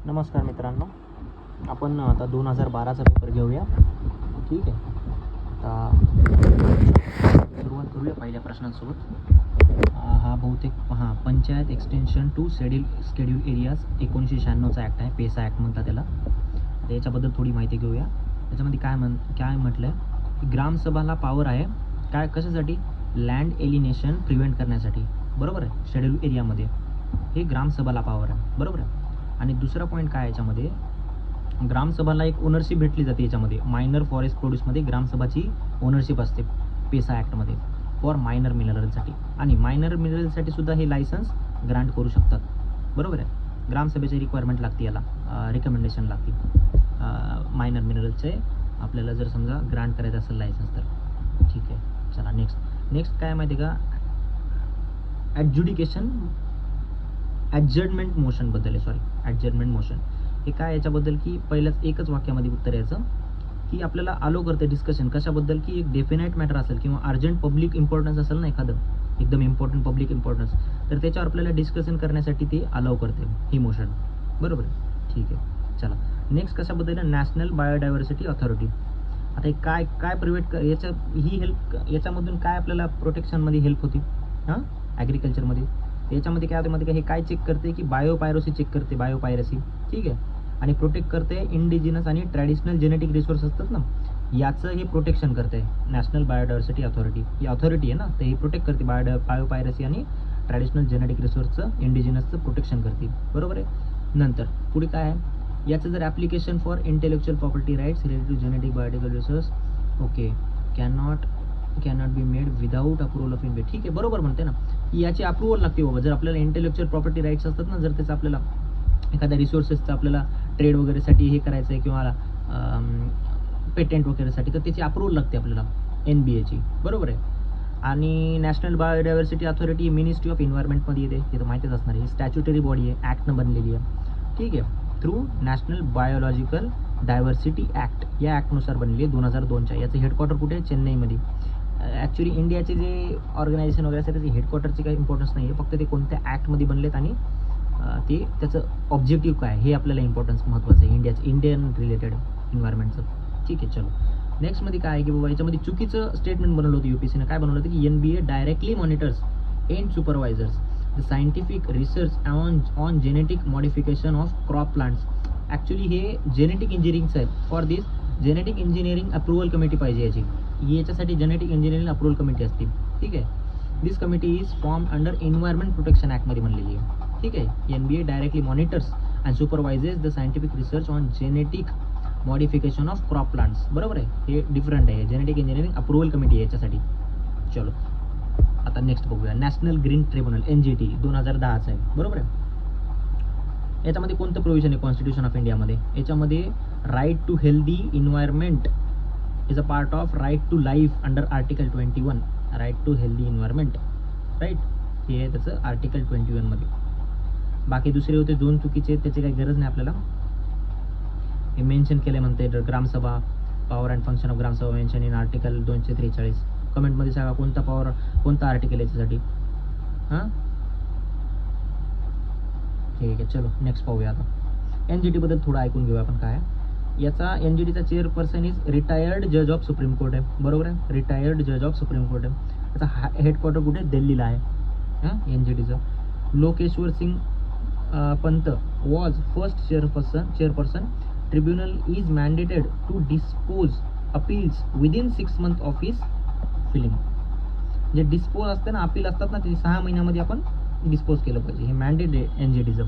नमस्कार मित्रांनो, आपण आता 2012चा पेपर घेऊया. ठीक आहे. आता सुरुवात करूया पहिल्या प्रश्नांसोबत. हा बहुतेक panchayat extension to schedule areas 1996चा ॲक्ट आहे, पेसा ॲक्ट म्हणतात त्याला. तर याच्याबद्दल थोडी माहिती घेऊया. त्याच्यामध्ये काय म्हटलं आहे की ग्रामसभाला पॉवर आहे काय, कशासाठी? लँड एलिनेशन प्रिव्हेंट करण्यासाठी. बरोबर आहे. शेड्यूल एरियामध्ये हे ग्रामसभाला पॉवर आहे. बरोबर आहे. आणि दुसरा पॉईंट काय याच्यामध्ये, ग्रामसभाला एक ओनरशिप भेटली जाते. याच्यामध्ये मायनर फॉरेस्ट प्रोड्यूसमध्ये ग्रामसभाची ओनरशिप असते पेसा ॲक्टमध्ये फॉर मायनर मिनरलसाठी. आणि मायनर मिनरलसाठी सुद्धा हे लायसन्स ग्रांट करू शकतात. बरोबर आहे. ग्रामसभेची रिक्वायरमेंट लागते, याला रिकमेंडेशन लागते मायनर मिनरलचे आपल्याला जर समजा ग्रांट करायचं असेल लायसन्स तर. ठीक आहे. चला नेक्स्ट काय माहिती आहे का, ॲडजर्नमेंट मोशनबद्दल आहे. ॲडजर्नमेंट मोशन हे काय याच्याबद्दल की पहिल्याच एकच वाक्यामध्ये उत्तर याचं की आपल्याला अलो करते डिस्कशन कशाबद्दल की एक डेफिनाईट मॅटर असेल किंवा अर्जंट पब्लिक इम्पॉर्टन्स असेल ना, एखादं एकदम इम्पॉर्टंट पब्लिक इम्पॉर्टन्स, तर त्याच्यावर आपल्याला डिस्कशन करण्यासाठी ते अलाव करते ही मोशन. बरोबर आहे. ठीक आहे. चला नेक्स्ट कशाबद्दल आहे, नॅशनल बायोडायव्हर्सिटी अथॉरिटी. आता हे काय प्रिव्हेंट ही हेल्प याच्यामधून काय आपल्याला प्रोटेक्शनमध्ये हेल्प होती ॲग्रिकल्चरमध्ये. याच्यामध्ये काय होते मध्ये का, हे काय चेक करते की बायोपायरसी चेक करते, बायोपायरसी. ठीक आहे. आणि प्रोटेक्ट करते इंडिजिनस आणि ट्रॅडिशनल जेनेटिक रिसोर्स असतात ना, याचं हे प्रोटेक्शन करते नॅशनल बायोडायव्हर्सिटी अथॉरिटी. ही अथॉरिटी आहे ना, तर ही प्रोटेक्ट करते बायोपायरसी आणि ट्रॅडिशनल जेनेटिक रिसोर्सचं, इंडिजिनसचं प्रोटेक्शन करते. बरोबर आहे. नंतर पुढे काय आहे, याचं जर application for intellectual property rights related to genetic biotical resource okay cannot be made without approval of इन्व्हेट. ठीक आहे. बरोबर म्हणते ना, याची अप्रुव्हल लागते बाबा. जर आपल्याला इंटेलेक्च्युअल प्रॉपर्टी राईट्स असतात ना, जर त्याचं आपल्याला एखाद्या रिसोर्सेसचं आपल्याला ट्रेड वगैरेसाठी हे करायचं आहे किंवा पेटेंट वगैरेसाठी, तर त्याची अप्रुव्हल लागते आपल्याला NBA ची. बरोबर आहे. आणि national biodiversity authority ministry of एन्व्हायरमेंटमध्ये येते, हे तर माहितीच असणार आहे. स्टॅच्युटरी बॉडी आहे, ॲक्टनं बनलेली आहे. ठीक आहे. Through national biological diversity act, या ॲक्टनुसार बनलेली आहे 2002च्या. याचं हेडक्वार्टर कुठे आहे? चेन्नईमध्ये. ॲक्च्युली इंडियाचे जे ऑर्गनायझेशन वगैरे असतात त्याची हेडक्वार्टरची काही इम्पॉर्टन्स नाही आहे, फक्त ते कोणत्या ॲक्टमध्ये बनलेत आणि ते त्याचं ऑब्जेक्टिव्ह काय हे आपल्याला इम्पॉर्टन्स महत्त्वाचं आहे इंडियन रिलेटेड एन्व्हायरमेंटचं. ठीक आहे. चलो नेक्स्टमध्ये काय आहे की बाबा याच्यामध्ये चुकीचं स्टेटमेंट बनवलं होतं UPSCनं. काय बनवलं होतं की NBA directly monitors and supervisors the scientific research on genetic modification of crop plants. Actually हे जेनेटिक इंजिनिअरिंगचं आहे. For this genetic engineering approval committee पाहिजे याच्यासाठी जेनेटिक इंजिनिअरिंग अप्रुव्हल कमिटी असते. ठीक आहे. This committee is form under environment protection ॲक्टमध्ये बनलेली आहे. ठीक आहे. NBA directly monitors and supervises the scientific research on genetic modification of crop plants. बरोबर आहे. हे डिफरंट आहे. जेनेटिक इंजिनिअरिंग अप्रुव्हल कमिटी आहे याच्यासाठी. चलो आता नेक्स्ट बघूया, नॅशनल ग्रीन ट्रिब्युनल NGT 2010चं आहे. बरोबर आहे. याच्यामध्ये कोणतं प्रोव्हिजन आहे कॉन्स्टिट्यूशन ऑफ इंडियामध्ये? याच्यामध्ये right to healthy environment is a part of right to life under article 21. Right to healthy environment, right, हे आहे त्याचं आर्टिकल 21 मध्ये. बाकी दुसरे होते दोन चुकीचे, त्याची काही गरज नाही आपल्याला. हे मेन्शन केले म्हणते Gram Sabha, power and function of Gram Sabha mention in article 243. कमेंटमध्ये सांगा कोणता आर्टिकल याच्यासाठी. ठीक आहे. चलो नेक्स्ट पाहूया. आता NGT बद्दल थोडं ऐकून घेऊया आपण काय. याचा NGTचा चेअरपर्सन इज रिटायर्ड जज ऑफ सुप्रीम कोर्ट आहे. बरोबर आहे. रिटायर्ड जज ऑफ सुप्रीम कोर्ट आहे. याचा हेडक्वार्टर कुठे? दिल्लीला आहे NGTचं. Lokeshwar Singh Pant was first chairperson. Tribunal is mandated to dispose appeals within 6 months of his filing. जे डिस्पोज असते ना, अपील असतात ना, ते 6 महिन्यामध्ये आपण डिस्पोज केलं पाहिजे. हे मॅन्डेट आहे NGTचं.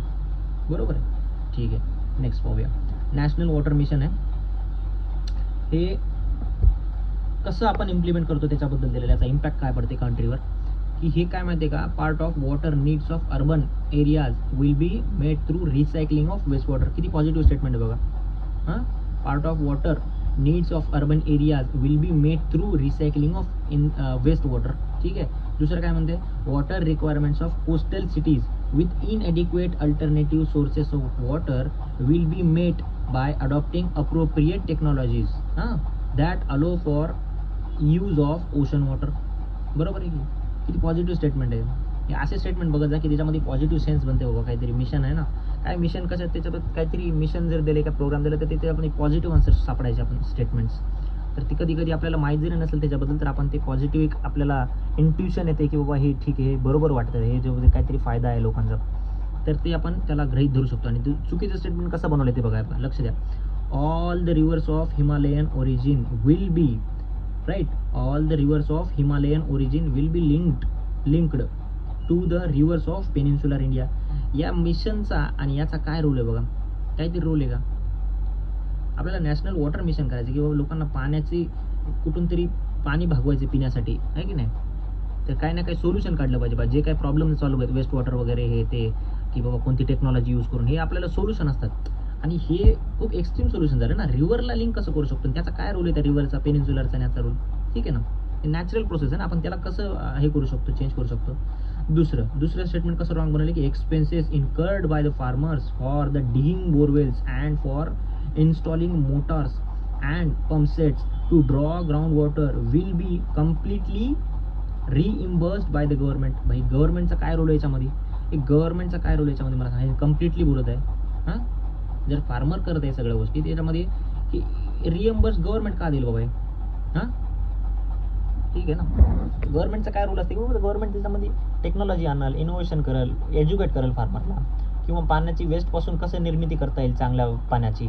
बरोबर आहे. ठीक आहे. नेक्स्ट पाहूया. नॅशनल वॉटर मिशन आहे. हे कसं आपण इम्प्लिमेंट करतो त्याच्याबद्दल दिलेलं, याचा इम्पॅक्ट काय पडते कंट्रीवर, की हे काय माहिती आहे का, part of water needs of urban areas will be made through recycling of waste water. किती पॉझिटिव्ह स्टेटमेंट आहे बघा. Part of water needs of urban areas will be made through recycling of waste water. ठीक आहे. दुसरं काय म्हणते, water requirements of coastal cities with inadequate alternative sources of water will be met by adopting appropriate technologies that allow for use of ocean water. बरोबर आहे की. किती positive statement आहे. हे असे स्टेटमेंट बघत जा की त्याच्यामध्ये पॉझिटिव्ह सेन्स बनते बाबा, काहीतरी मिशन आहे ना, काय मिशन कसं त्याच्याबद्दल काहीतरी मिशन जर दिले का प्रोग्राम दिलं तर तिथे आपण पॉझिटिव्ह आन्सर्स सापडायचे आपण स्टेटमेंट्स. तर ती कधी कधी आपल्याला माहीत जरी नसेल त्याच्याबद्दल तर आपण ते पॉझिटिव्ह एक आपल्याला इंट्युशन येते की बाबा हे ठीक आहे, हे बरोबर वाटतं, हे जो काहीतरी फायदा आहे लोकांचा, तर ते आपण त्याला गृहीत धरू शकतो. आणि चुकीचं स्टेटमेंट कसं बनवलं ते बघा, लक्ष द्या. All the rivers of Himalayan origin will be right, all the rivers of Himalayan origin will be linked to the rivers of peninsular India. या मिशनचा आणि याचा काय रोल आहे बघा, काहीतरी रोल आहे का? आपल्याला नॅशनल वॉटर मिशन करायचं की बाबा लोकांना पाण्याची कुठून तरी पाणी भागवायचे पिण्यासाठी, आहे की नाही? तर काही ना काही सोल्युशन काढलं पाहिजे बा, जे काही प्रॉब्लेम सॉल्व्ह आहेत वेस्ट वॉटर वगैरे हे ते, की बाबा कोणती टेक्नॉलॉजी यूज करून, हे आपल्याला सोल्युशन असतात. आणि हे खूप एक्स्ट्रीम सोल्युशन झालं ना. रिव्हरला लिंक कसं करू शकतो, त्याचा काय रोल आहे त्या रिव्हरचा, पेनिन्सुलरचा याचा रोल, ठीक आहे ना? हे नॅचरल प्रोसेस आहे ना, आपण त्याला कसं हे करू शकतो, चेंज करू शकतो. दुसरं स्टेटमेंट कसं रॉंग बनवलं की expenses incurred by the farmers for the digging borewells and for installing motors and pumpsets to draw ground water will be completely reimbursed by the government. भाई गव्हर्नमेंटचा काय रोल आहे याच्यामध्ये, एक गव्हर्नमेंटचा काय रोल याच्यामध्ये मला सांगा. कम्प्लिटली बोलत आहे हां, जर फार्मर करत आहे सगळ्या गोष्टी त्याच्यामध्ये की रिइम्बर्स गव्हर्नमेंट का देईल बाबा हे? हां ठीक आहे ना. गव्हर्नमेंटचा काय रोल असते की बाबा गव्हर्नमेंट त्याच्यामध्ये टेक्नॉलॉजी आणल, इनोव्हेशन करेल, एज्युकेट करेल फार्मरला, किंवा पाण्याची वेस्टपासून कसं निर्मिती करता येईल चांगल्या पाण्याची,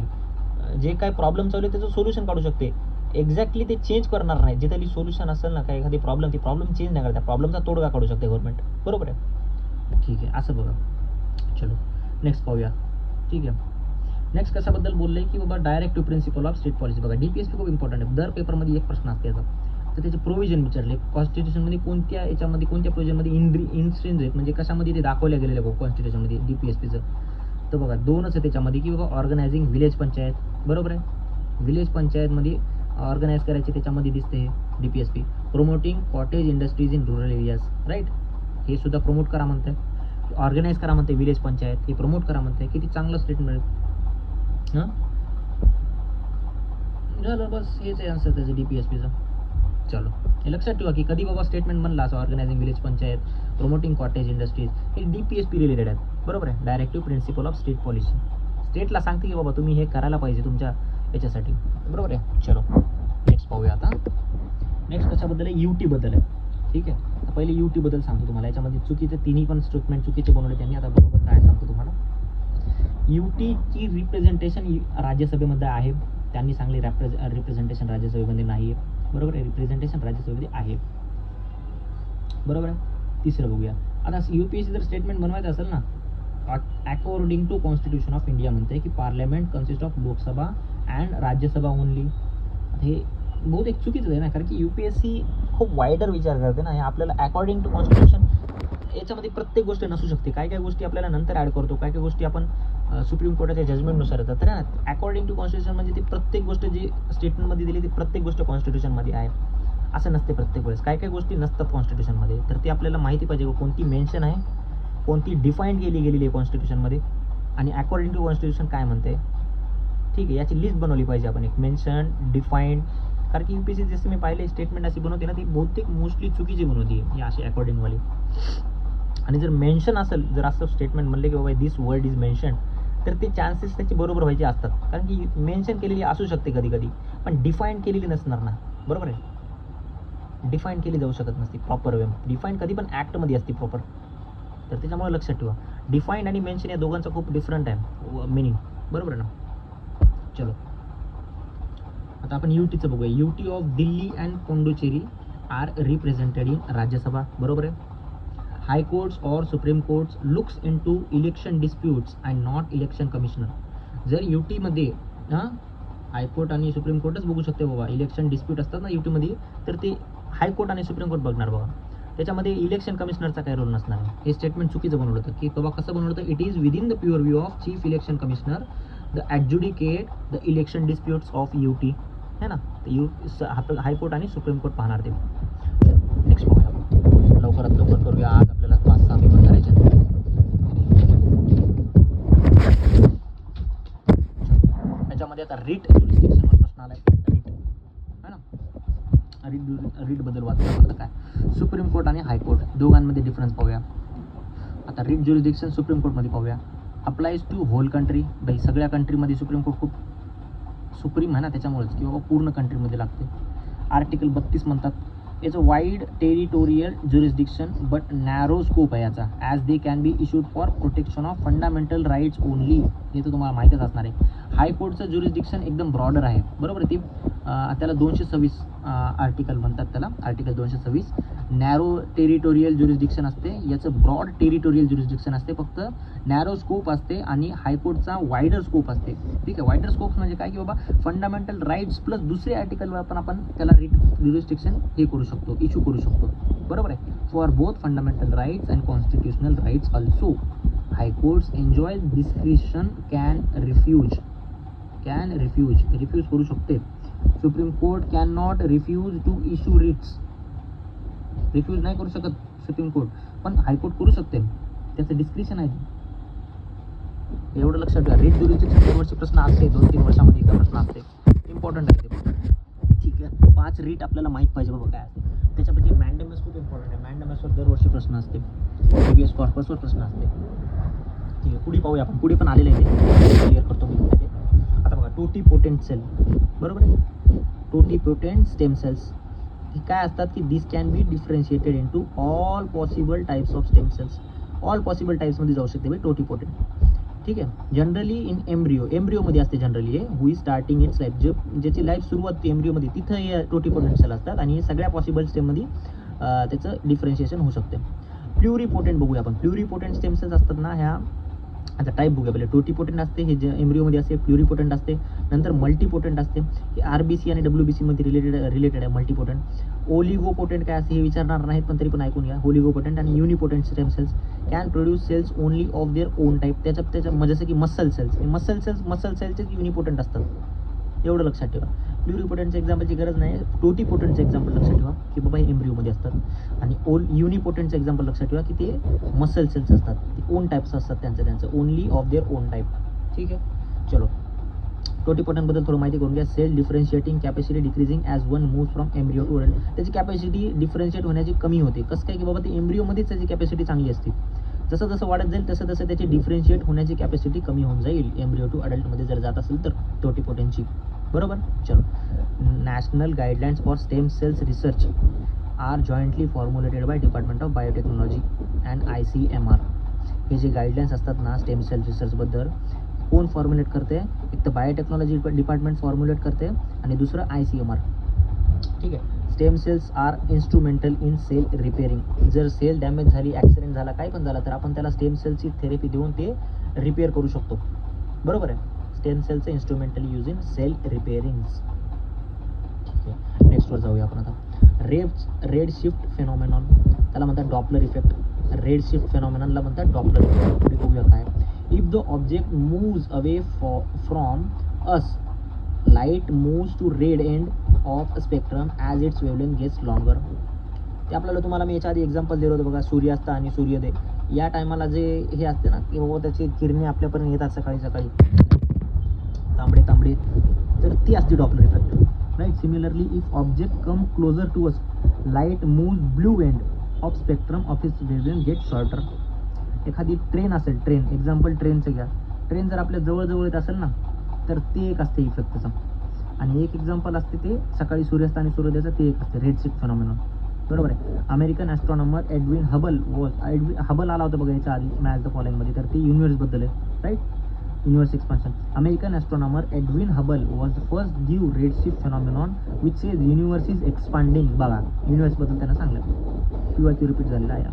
जे काय प्रॉब्लेम चालू आहे त्याचं सोल्युशन काढू शकते. एक्झॅक्टली ते चेंज करणार नाही, जिथे सोल्युशन असेल ना काय एखादी प्रॉब्लेम, ती प्रॉब्लेम चेंज नाही करता, प्रॉब्लेमचा तोडगा काढू शकते गव्हर्नमेंट, बरोबर आहे? ठीक आहे, असं बघा. चलो नेक्स्ट पाहूया. ठीक आहे, नेक्स्ट कशाबद्दल बोलले की बाबा directive principle of state policy. बघा डीपीएसपी खूप इम्पॉर्टंट आहे, दर पेपरमध्ये एक प्रश्न असते याचा. तर त्याचे प्रोव्हिजन विचारले, कॉन्स्टिट्यूशनमध्ये कोणत्या याच्यामध्ये कोणत्या प्रोव्हिजनमध्ये इन्स्ट्रिंज आहेत, म्हणजे कशामध्ये ते दाखवल्या गेलेलं आहे कॉन्स्टिट्यूशनमध्ये डीपीएसपीचं. तर बघा दोनच आहे त्याच्यामध्ये की बाबा ऑर्गनायझिंग विलेज पंचायत, बरोबर आहे, विलेज पंचायतमध्ये ऑर्गनाईज करायचे त्याच्यामध्ये दिसते हे DPSP. Promoting cottage industries in rural areas, right, हे सुद्धा प्रमोट करा म्हणते, ऑर्गनाईज करा म्हणते विलेज पंचायत, हे प्रमोट करा म्हणते. किती चांगलं स्टेटमेंट. हां झालं, बस हेच आहे आन्सर त्याचं डीपीएसपीचं. चलो हे लक्षात ठेवा की कधी बाबा स्टेटमेंट म्हणला असं organising village panchayat, promoting cottage industries, हे डीपीएसपी रिलेटेड आहेत, बरोबर आहे. Directive principle of state policy, स्टेटला सांगते की बाबा तुम्ही हे करायला पाहिजे तुमच्या याच्यासाठी, बरोबर आहे. चलो नेक्स्ट पाहूया आता. नेक्स्ट कशाबद्दल आहे, यूटी बद्दल आहे. ठीक आहे, आता पहिले यूटी बद्दल सांगतो तुम्हाला. याच्यामध्ये चुकीचे तिन्ही पण स्टेटमेंट चुकीचे बनवले त्यांनी. आता बरोबर काय सांगतो तुम्हाला. यूटीची रिप्रेझेंटेशन राज्यसभेमध्ये आहे, त्यांनी सांगली रिप्रेझेंटेशन राज्यसभेमध्ये नाही आहे, बरोबर आहे. रिप्रेझेंटेशन राज्यसभेमध्ये आहे, बरोबर आहे. तिसरं बघूया आता. यूपीएससी जर स्टेटमेंट बनवायचं असेल ना, according to constitution of India म्हणते की parliament consist of Lok Sabha and Rajya Sabha only. हे बहुतेक चुकीचं आहे ना, कारण की यूपीएससी खूप वाईडर विचार करते ना. हे आपल्याला अकॉर्डिंग टू कॉन्स्टिट्यूशन याच्यामध्ये प्रत्येक गोष्ट नसू शकते, काय काय गोष्टी आपल्याला नंतर ॲड करतो, काय काय गोष्टी आपण सुप्रीम कोर्टाच्या जजमेंटनुसार येतात. तर ना अकॉर्डिंग टू कॉन्स्टिट्यूशन म्हणजे ती प्रत्येक गोष्ट जी स्टेटमेंटमध्ये दिली ती प्रत्येक गोष्ट कॉन्स्टिट्यूशनमध्ये आहे असं नसते प्रत्येक वेळेस. काय काय गोष्टी नसतात कॉन्स्टिट्यूशनमध्ये, तर ते आपल्याला माहिती पाहिजे कोणती मेन्शन आहे, कोणती डिफाईन गेलेली आहे कॉन्स्टिट्यूशनमध्ये, आणि अकॉर्डिंग टू कॉन्स्टिट्यूशन काय म्हणते. ठीक आहे, याची लिस्ट बनवली पाहिजे आपण, एक मेन्शन, डिफाईन. कारण की यूपीएससी जसं मी पाहिले स्टेटमेंट अशी बनवते ना, ती बहुतेक मोस्टली चुकीची बनवते ही अशी अकॉर्डिंगवाली. आणि जर मेन्शन असेल, जर असं स्टेटमेंट म्हणले की बाबा दिस वर्ड इज मेन्शन, तर ते चान्सेस त्याचे बरोबर व्हायचे असतात. कारण की मेन्शन केलेली असू शकते कधी कधी, पण डिफाईन केलेली नसणार ना, बरोबर आहे. डिफाईन केली जाऊ शकत नसती प्रॉपर वे. डिफाईन कधी पण ॲक्टमध्ये असते प्रॉपर, तर त्याच्यामुळे लक्षात ठेवा डिफाईन आणि मेन्शन या दोघांचा खूप डिफरंट आहे मिनिंग, बरोबर आहे ना. चलो आता आपण यूटीचं बघूया. UT of Delhi and Pondicherry are represented in Rajya Sabha, बरोबर आहे. हाय कोर्ट्स और supreme courts looks into election disputes and not election commissioner. जर यूटीमध्ये हायकोर्ट आणि सुप्रीम कोर्टच बघू शकते बाबा, इलेक्शन डिस्प्यूट असतात ना यूटीमध्ये, तर ते हायकोर्ट आणि सुप्रीम कोर्ट बघणार बघा. त्याच्यामध्ये इलेक्शन कमिशनरचा काही रोल नसणार आहे. हे स्टेटमेंट चुकीचं बनवलं होतं की बाबा कसं बनवलं होतं, it is within the purview of chief election commissioner the adjudicate the election disputes of UT, है ना. हायकोर्ट आणि सुप्रीम कोर्ट पाहणार ते. नेक्स्ट पाहूया आपण, लवकरात लवकर करूया. आज आपल्याला 5-6 पेपर करायचे आहेत. त्याच्यामध्ये आता रीट ज्युरिस्डिक्शनवर प्रश्न आलाय, रीट है ना. रीट बद्दल वाचलं काय, सुप्रीम कोर्ट आणि हायकोर्ट दोघांमध्ये डिफरन्स पाहूया. आता रीट ज्युरिस्डिक्शन सुप्रीम कोर्टमध्ये पाहूया. अप्लाइज टू होल कंट्री, भाई सगळ्या कंट्रीमध्ये सुप्रीम कोर्ट खूप सुप्रीम आहे ना त्याच्यामुळेच, की बाबा पूर्ण कंट्रीमध्ये लागते. आर्टिकल 32 म्हणतात याचं wide territorial jurisdiction but narrow scope आहे याचा, as they can be issued for protection of fundamental rights only. हे तर तुम्हाला माहीतच असणार आहे. हायकोर्टचं ज्युरिस्डिक्शन एकदम ब्रॉडर आहे, बरोबर आहे. त्याला 226 आर्टिकल म्हणतात त्याला, आर्टिकल 226. नॅरो टेरिटोरियल ज्युरिस्डिक्शन असते, याचं ब्रॉड टेरिटोरियल ज्युरिस्डिक्शन असते, फक्त नॅरो स्कोप असते. आणि हायकोर्टचा वायडर स्कोप असते. ठीक आहे, वायडर स्कोप म्हणजे काय की बाबा फंडामेंटल राईट्स प्लस दुसरे आर्टिकलवर पण आपण त्याला ज्युरिस्डिक्शन हे करू शकतो, इश्यू करू शकतो, बरोबर आहे. For both fundamental rights and constitutional rights also high courts enjoy discretion can refuse करू शकते. Supreme court can not refuse to issue writs, refuse नाही करू शकत सुप्रीम कोर्ट, पण हायकोर्ट करू शकते, त्याचं डिस्क्रिशन आहे. एवढं लक्षात ठेवा. रिट ज्युरिस्डिक्शन दरवर्षी प्रश्न असते, 2-3 वर्षामध्ये एकदा प्रश्न असते, इम्पॉर्टंट आहे ते. ठीक आहे, 5 रीट आपल्याला माहीत पाहिजे बाबा काय असते. त्याच्यापैकी मॅन्डेमस खूप इम्पॉर्टंट आहे. मॅन्डेमसवर दरवर्षी प्रश्न असते, हेबियस कॉर्पसवर प्रश्न असते. ठीक आहे, पुढे पाहूया आपण. पुढे पण आलेलं आहे ते, क्लिअर करतो मी ते. आता बघा, टोटीपोटेंट सेल, बरोबर आहे. टोटीपोटेंट स्टेम सेल्स हे काय असतात की this can be differentiated into all possible types of stem cells. All possible टाइप्समध्ये जाऊ शकते बाई टोटीपोटेंट. ठीक आहे, जनरली इन एम्ब्रिओमध्ये असते जनरली, हे हु इज स्टार्टिंग इट्स लाईफ, ज्याची लाईफ सुरुवात एम्ब्रिओमध्ये, तिथं हे टोटीपोटेंट सेल असतात. आणि सगळ्या पॉसिबल स्टेममध्ये त्याचं डिफरन्शिएशन होऊ शकते. प्ल्युरिपोटेंट बघूया आपण. प्ल्युरिपोटेंट स्टेम सेल्स असतात ना, ह्या आता टाईप बघूया पहिले. टोटीपोटेंट असते, हे जे एम्ब्रिओमध्ये असते. प्ल्युरिपोटेंट असते, नंतर मल्टीपोटेंट असते, हे RBC आणि WBC मध्ये रिलेटेड आहे मल्टीपोटेंट. ओलिगोपोटेंट काय असते हे विचारणार नाहीत, पण तरी पण ऐकून घ्या. ओलिगोपोटेंट आणि unipotent stem cells can produce cells only of their own type. त्याच्या जसं की मसल सेल्सचे युनिपोटेंट असतात, एवढं लक्षात ठेवा. प्ल्युरिपोटेंटच्या एक्झाम्पलची गरज नाही. टोटीपोटेंटचं एक्झाम्पल लक्षात ठेवा की बाबा हे एम्ब्रिओमध्ये असतात. आणि युनिपोटेंटचं एक्झाम्पल लक्षात ठेवा की ते मसल सेल्स असतात, ते ओन टाईप्स असतात त्यांचं only of their own type. ठीक आहे, चलो टोटीपोटेंटबद्दल थोडं माहिती करून घ्या. Cell differentiating capacity decreasing as one moves from embryo to adult. त्याची कॅपॅसिटी डिफरन्शिएट होण्याची कमी होते. कसं काय की बाबा ते एम्ब्रिओमध्येच त्याची कॅपॅसिटी चांगली असते. जसं जसं वाढत जाईल तसं तसं त्याची डिफरन्शिएट होण्याची कॅपॅसिटी कमी होऊन जाईल एम्ब्रिओ टू अडल्टमध्ये जर जात असेल तर टोटीपोटेंटची, बरोबर. चलो, national guidelines for stem cells research are jointly formulated by department of biotechnology and ICMR. हे जे गाईडलाईन्स असतात ना स्टेम सेल रिसर्चबद्दल, कोण फॉर्म्युलेट करते? एक तर बायोटेक्नॉलॉजी डिपार्टमेंट फॉर्म्युलेट करते आणि दुसरं ICMR. ठीक आहे. Stem cells are instrumental in cell repairing. जर सेल डॅमेज झाली, ॲक्सिडेंट झाला, काही पण झाला तर आपण त्याला स्टेम सेलची थेरपी देऊन ते रिपेअर करू शकतो, बरोबर आहे. स्टेम सेलचं instrumental use in cell repairing. ठीक आहे, नेक्स्टवर जाऊया आपण आता. रेड शिफ्ट फेनॉमेनॉन, त्याला म्हणतात डॉपलर इफेक्ट. रेड शिफ्ट फेनॉमेनॉनला म्हणतात डॉपलर इफेक्ट. पुढे बघूया काय. If the object moves away from us, light moves to red end of spectrum as its wavelength gets longer. ते आपल्याला तुम्हाला मी याच्या आधी एक्झाम्पल दिलं होतं बघा, सूर्यास्त आणि सूर्योदय या टायमाला जे हे असते ना की बाबा त्याची किरणे आपल्यापर्यंत येतात सकाळी तांबडे, तर ती असते Doppler effect, right. Similarly if object come closer to us, light moves blue end of spectrum of its wavelength get shorter. एखादी ट्रेन असेल, ट्रेन एक्झाम्पल ट्रेनचं घ्या. ट्रेन जर आपल्या जवळ येत असेल ना तर ते एक असते इफेक्ट त्याचं. आणि एक एक्झाम्पल असते ते सकाळी सूर्यास्त आणि सूर्योदयाचं, ते एक असते रेड शिफ्ट फेनॉमेनॉन, बरोबर आहे. अमेरिकन ॲस्ट्रॉनॉमर एडविन हबल आला होता बघा याच्या आधी मॅच द फॉलोइंगमध्ये, तर ते युनिव्हर्सबद्दल आहे, right. Universe expansion. American astronomer Edwin Hubble was the first give red shift phenomenon which says universe is expanding. बघा युनिव्हर्सबद्दल त्यांना सांगलं, किंवा ती रिपीट झालेला आहे.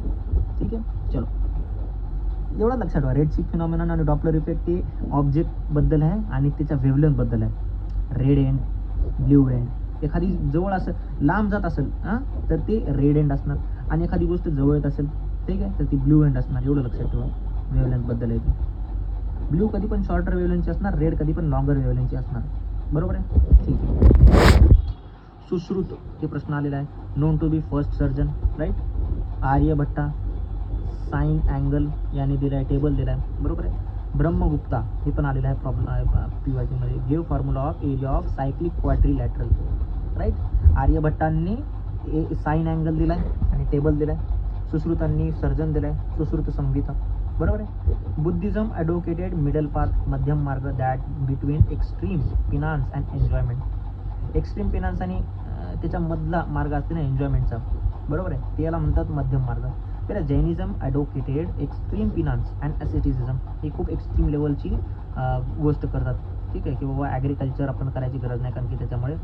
ठीक आहे, चलो एवढं लक्षात ठेवा. रेड शिफ्ट फेनॉमेनॉन आणि डॉपलर इफेक्ट ते ऑब्जेक्टबद्दल आहे आणि त्याच्या वेव्हलेंथबद्दल आहे. Red end, blue end. एखादी जवळ असेल, लांब जात असेल तर ते रेड एंड असणार, आणि एखादी गोष्ट जवळ येत असेल, ठीक आहे, तर ती ब्ल्यू एंड असणार. एवढं लक्षात ठेवा. वेव्हलेंथबद्दल आहे ती. ब्ल्यू कधी पण शॉर्टर वेव्हलेंथची असणार, रेड कधी पण लॉंगर वेव्हलेंथची असणार, बरोबर आहे. ठीक आहे. सुश्रुत हे प्रश्न आलेला आहे. Known to be first surgeon, right. Aryabhata, sine angle यांनी दिला आहे, टेबल दिला आहे, बरोबर आहे. ब्रह्मगुप्ता हे पण आलेलं आहे प्रॉब्लेम PYQ मध्ये. Give formula of area of cyclic quadrilateral, right. आर्यभट्टांनी साइन अँगल दिला आहे आणि टेबल दिला आहे. सुश्रुतांनी सर्जन दिला आहे, सुश्रुत संहिता, बरोबर आहे. बुद्धिझम ॲडव्होकेटेड मिडल पाथ, मध्यम मार्ग, that between extreme finance and enjoyment. Extreme finance आणि त्याच्यामधला मार्ग असते ना एन्जॉयमेंटचा, बरोबर आहे, ते याला म्हणतात मध्यम मार्ग. तर जैनिझम ॲडव्होकेटेड एक्स्ट्रीम फिनान्स अँड ॲसेटिझम, ही खूप एक्स्ट्रीम लेवलची गोष्ट करतात. ठीक आहे, की बाबा ॲग्रिकल्चर आपण करायची गरज नाही, कारण की त्याच्यामुळे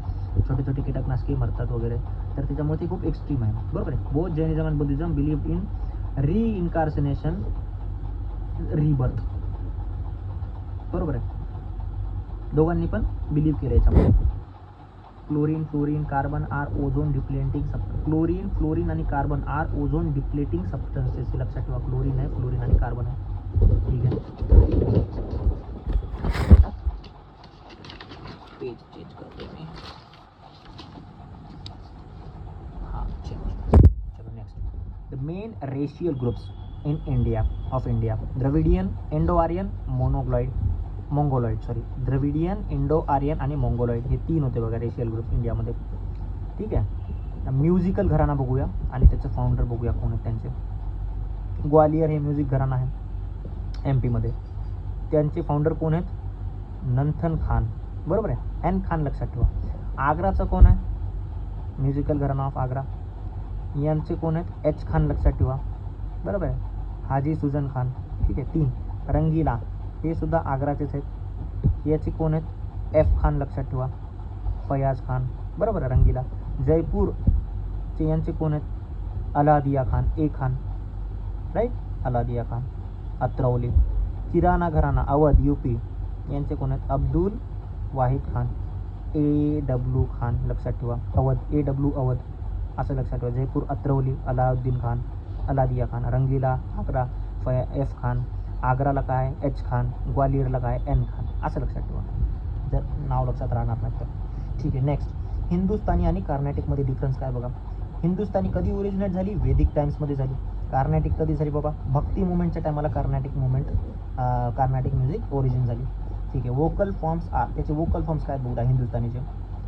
छोटे छोटे कीटकनाशके मरतात वगैरे, तर त्याच्यामुळे ते खूप एक्स्ट्रीम आहे. बरोबर आहे. Both Jainism and Buddhism believe in reincarnation, rebirth. बरोबर आहे, दोघांनी पण बिलीव्ह केलं याच्यामध्ये. Chlorine, fluorine, carbon are ozone depleting chlorine, fluorine आणि carbon are ozone depleting substances. लक्षात ठेवा, क्लोरीन आहे, फ्लोरीन आणि कार्बन आहे. ठीक आहे, पेज चेंज करते मी. हां, चेंज. चलो next. The main racial groups in India of India, Dravidian, Indo Aryan, Mongoloid Dravidian, Indo Aryan आणि मोंगोलॉइड, हे 3 होते बघा रेशियल ग्रुप इंडियामध्ये. ठीक आहे. म्युझिकल घराणा बघूया आणि त्याचे फाउंडर बघूया कोण आहेत त्यांचे. ग्वालियर हे म्युझिक घराणा आहे एम पीमध्ये. त्यांचे फाउंडर कोण आहेत? नंथन खान. बरोबर आहे, एन खान लक्षात ठेवा. आग्राचं कोण आहे? म्युझिकल घराणा ऑफ आग्रा, यांचे कोण आहेत? एच खान लक्षात ठेवा. बरोबर आहे, हाजी सुजन खान. ठीक आहे. 3 रंगीला, हे सुद्धा आग्राचेच आहेत. याचे कोण आहेत? एफ खान लक्षात ठेवा. फयाज खान. बरोबर आहे, रंगीला. जयपूरचे यांचे कोण आहेत? अलादिया खान, ए खान. राईट, अलादिया खान. अत्रौली. किराणा घराणा अवध यूपी, यांचे कोण आहेत? अब्दुल वाहिद खान, ए डब्ल्यू खान लक्षात ठेवा. अवध, ए डब्ल्यू अवध असं लक्षात ठेवा. जयपूर अत्रौली, अलाउद्दीन खान, अलादिया खान. रंगीला आग्रा, एफ खान. आग्राला काय? एच खान. ग्वालियरला काय? एन खान. असं लक्षात ठेवा, जर नाव लक्षात राहणार नाही तर. ठीक आहे. नेक्स्ट, हिंदुस्थानी आणि कार्नॅटिकमध्ये डिफरन्स काय बघा. हिंदुस्थानी कधी ओरिजिनेट झाली? वैदिक टाइम्समध्ये झाली. कार्नॅटिक कधी झाली बाबा? भक्ती मुवमेंटच्या टायमाला कार्नॅटिक म्युझिक ओरिजिन झाली. ठीक आहे. वोकल फॉर्म्स आर, त्याचे वोकल फॉर्म्स काय बघा हिंदुस्थानीचे.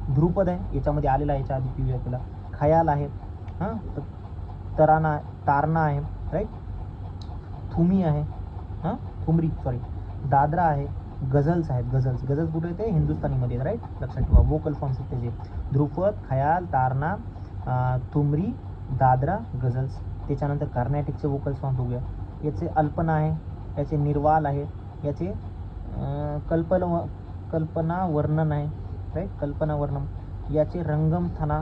ध्रुपद आहे, याच्यामध्ये आलेला आहे, याच्या आधी पी तुला. खयाल आहे, हां, तराना, तारणा आहे, राईट. थुमी आहे, हां, दादरा आहे. गझल्स आहेत, गझल्स कुठे येते? हिंदुस्थानीमध्ये, राईट. लक्षात ठेवा, वोकल फॉर्म्स आहेत त्याचे. ध्रुपद, खयाल, तारणा, थुमरी, दादरा, गझल्स. त्याच्यानंतर कर्नाटिकचे वोकल फॉर्म बघूया. याचे अल्पना आहे, याचे निर्वाल आहे, याचे कल्पना वर्णन आहे, राईट, कल्पना वर्णन. याचे रंगम थाना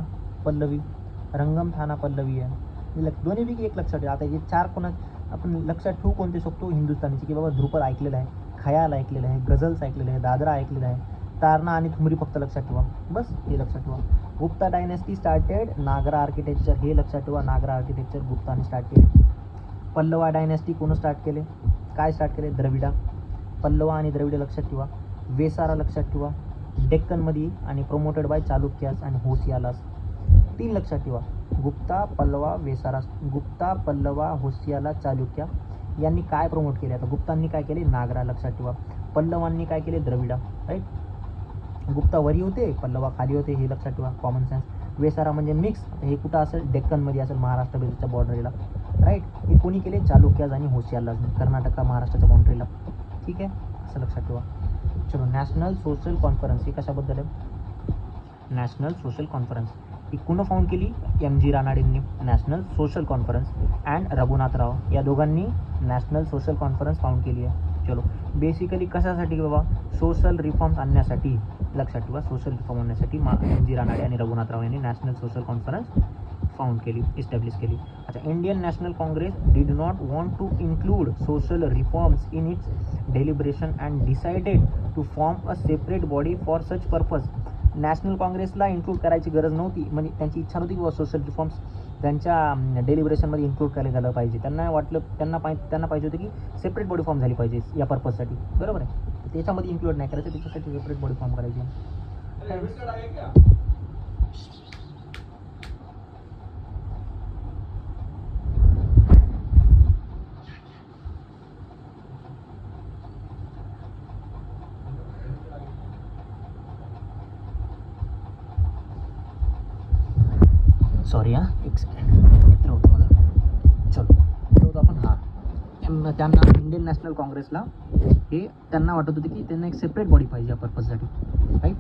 पल्लवी आहे. दोन्हीपैकी एक लक्षात ठेवा. आता हे 4 कोणा आपण लक्षात ठेवू कोणते शकतो हिंदुस्थानीचे, की बाबा ध्रुपद ऐकलेलं आहे, खयाल ऐकलेलं आहे, गझल्स ऐकलेलं आहे, दादरा ऐकलेलं आहे, तारणा आणि थुमरी फक्त लक्षात ठेवा. बस हे लक्षात ठेवा. गुप्ता डायनेस्टी स्टार्टेड नागरा आर्किटेक्चर, हे लक्षात ठेवा. नागरा आर्किटेक्चर गुप्ताने स्टार्ट केले. पल्लवा डायनेस्टी कोण स्टार्ट केले? काय स्टार्ट केले? द्रविडा. पल्लवा आणि द्रविड लक्षात ठेवा. वेसारा लक्षात ठेवा, डेक्कनमध्ये, आणि प्रमोटेड बाय चालुक्यास आणि होसियालास. 3 लक्षात ठेवा. गुप्ता, पल्लवा, वेसारा. गुप्ता, पल्लवा, होसियाला, चालुक्या यांनी काय प्रमोट केले? आता गुप्तांनी काय केले? नागरा लक्षात ठेवा. पल्लवांनी काय केले? द्रविडा, राईट. गुप्ता वरी होते, पल्लवा खाली होते, हे लक्षात ठेवा, कॉमन सेन्स. वेसारा म्हणजे मिक्स, हे कुठं असेल? डेक्कनमध्ये असेल, महाराष्ट्र बेजच्या बॉर्डरीला, राईट. हे कोणी केले? चालुक्याज आणि होसियालाज, कर्नाटक महाराष्ट्राच्या बाउंड्रीला. ठीक आहे, असं लक्षात ठेवा. चलो, नॅशनल सोशल कॉन्फरन्स, ही कशाबद्दल आहे? नॅशनल सोशल कॉन्फरन्स ही कुणं फाउंड केली? MG रानाडेंनी. National social conference and Raghunathrao, या दोघांनी नॅशनल सोशल कॉन्फरन्स फाउंड केली आहे. चलो, बेसिकली कशासाठी बाबा? सोशल रिफॉर्म्स आणण्यासाठी. लक्षात ठेवा, सोशल रिफॉर्म आणण्यासाठी MG रानाडे आणि रघुनाथराव यांनी नॅशनल सोशल कॉन्फरन्स फाउंड केली, इस्टॅब्लिश केली. अच्छा, Indian National Congress did not want to include social reforms in its deliberation and decided to form a separate body for such purpose. National काँग्रेसला include करायची गरज नव्हती, म्हणजे त्यांची इच्छा नव्हती की सोशल रिफॉर्म्स त्यांच्या डेलिब्रेशनमध्ये इन्क्लूड केले झालं पाहिजे. त्यांना वाटलं, त्यांना पाहिजे होतं की सेपरेट बॉडी फॉर्म झाली पाहिजे या पर्पजसाठी. बरोबर आहे, त्याच्यामध्ये इन्क्लूड नाही करायचं, त्याच्यासाठी सेपरेट बॉडी फॉर्म करायची. सॉरी हां, एक सेकंड, मित्र होतं मला. चलो, मित्र होतं आपण. हां, त्यांना इंडियन नॅशनल काँग्रेसला हे त्यांना वाटत होते की त्यांना एक सेपरेट बॉडी पाहिजे या पर्पजसाठी, राईट,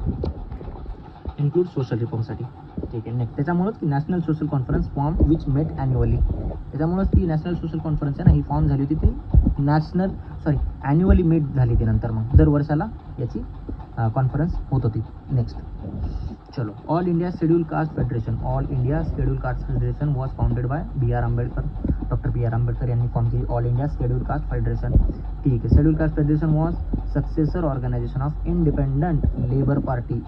इन्क्लूड सोशल रिफॉर्मसाठी. ठीक आहे. नेक्स्ट त्याच्यामुळंच की national social conference form which met annually, त्याच्यामुळंच ती नॅशनल सोशल कॉन्फरन्स आहे ना, ही फॉर्म झाली होती ती ॲन्युअली मीट झाली ती नंतर, मग दर वर्षाला याची कॉन्फरन्स होत होती. नेक्स्ट चलो, all India schedule caste federation. All India schedule caste federation was founded by B R Ambedkar. Doctor B R Ambedkar यांनी फॉर्म केली all India schedule caste federation. ठीक आहे. Scheduled caste federation was successor organisation of independent labour party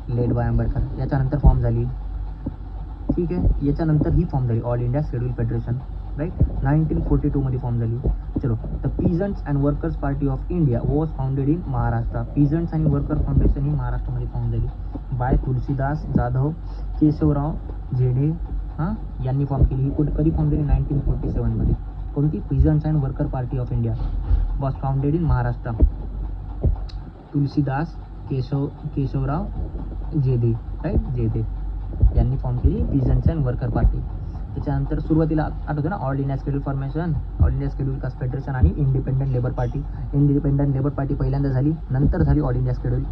led by Ambedkar. याच्यानंतर form झाली. ठीक आहे. याच्यानंतर ही फॉर्म झाली all India scheduled federation, right, 1942 मध्ये फॉर्म झाली. चलो, the peasants and workers party of India was founded in Maharashtra. Peasants आणि वर्कर फाउंडेशन ही महाराष्ट्रामध्ये फाउंड झाली बाय तुलसीदास जाधव केशवराव झेडे यांनी फॉर्म केली. ही कधी फॉर्म झाली? 1947 मध्ये. कोणती? Peasants and worker party of India was founded in Maharashtra. Tulsidas Keshavrao Jedhe, right, जेदे यांनी फॉर्म केली पीजंट्स अँड वर्कर पार्टी. त्याच्यानंतर सुरुवातीला आठवतं ना, all India schedule formation, all India schedule caste federation आणि independent labour party. Independent labour party पहिल्यांदा झाली, नंतर झाली all India schedule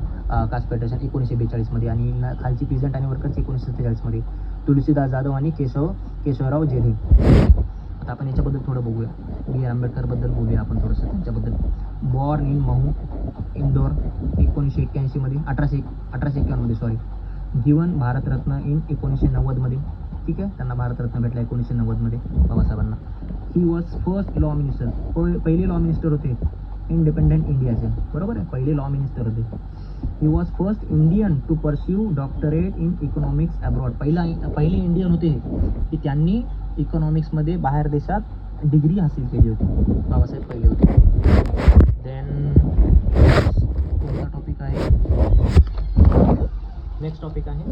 caste federation 1942 मध्ये, आणि खालची पीजंट आणि वर्कर्स 1947 मध्ये. तुलसीदास जाधव आणि केशवराव जेधे. आता आपण याच्याबद्दल थोडं बघूया, बी आर आंबेडकरबद्दल बोलूया आपण थोडंसं त्यांच्याबद्दल. बॉर्न इन महू, इंदोर 1981 मध्ये, 1851 मध्ये सॉरी. गिवन भारतरत्न इन 1990 मध्ये. ठीक आहे, त्यांना भारतरत्न भेटला 1990 मध्ये बाबासाहेबांना. He was first law minister, पहिले लॉ मिनिस्टर होते इंडिपेंडंट इंडियाचे, बरोबर आहे, पहिले लॉ मिनिस्टर होते. He was first Indian to pursue doctorate in economics abroad. पहिले इंडियन होते की त्यांनी इकॉनॉमिक्समध्ये बाहेर देशात डिग्री हासिल केली होती, बाबासाहेब पहिले होते. देन कोणता टॉपिक आहे? नेक्स्ट टॉपिक आहे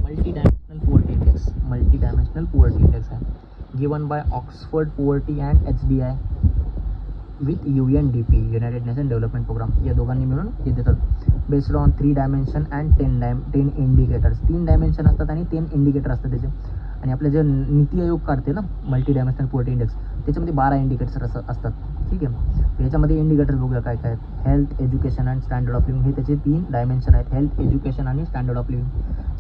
multi dimensional poverty index. Multi dimensional poverty index आहे given by Oxford poverty and HDI with UNDP, united nation development programme. या दोघांनी मिळून हे देतात. Based on 3 dimension and 10 indicators. 3 dimension असतात आणि 10 इंडिकेटर असतात त्याचे. आणि आपले जे नीती आयोग काढते ना मल्टी डायमेन्शनल पॉवर्टी इंडेक्स, त्याच्यामध्ये 12 इंडिकेटर्स असतात. ठीक आहे. याच्यामध्ये इंडिकेटर्स बघूया काय काय आहेत. Health, education and standard of living, हे त्याचे 3 डायमेन्शन आहेत. हेल्थ, एज्युकेशन आणि standard of living.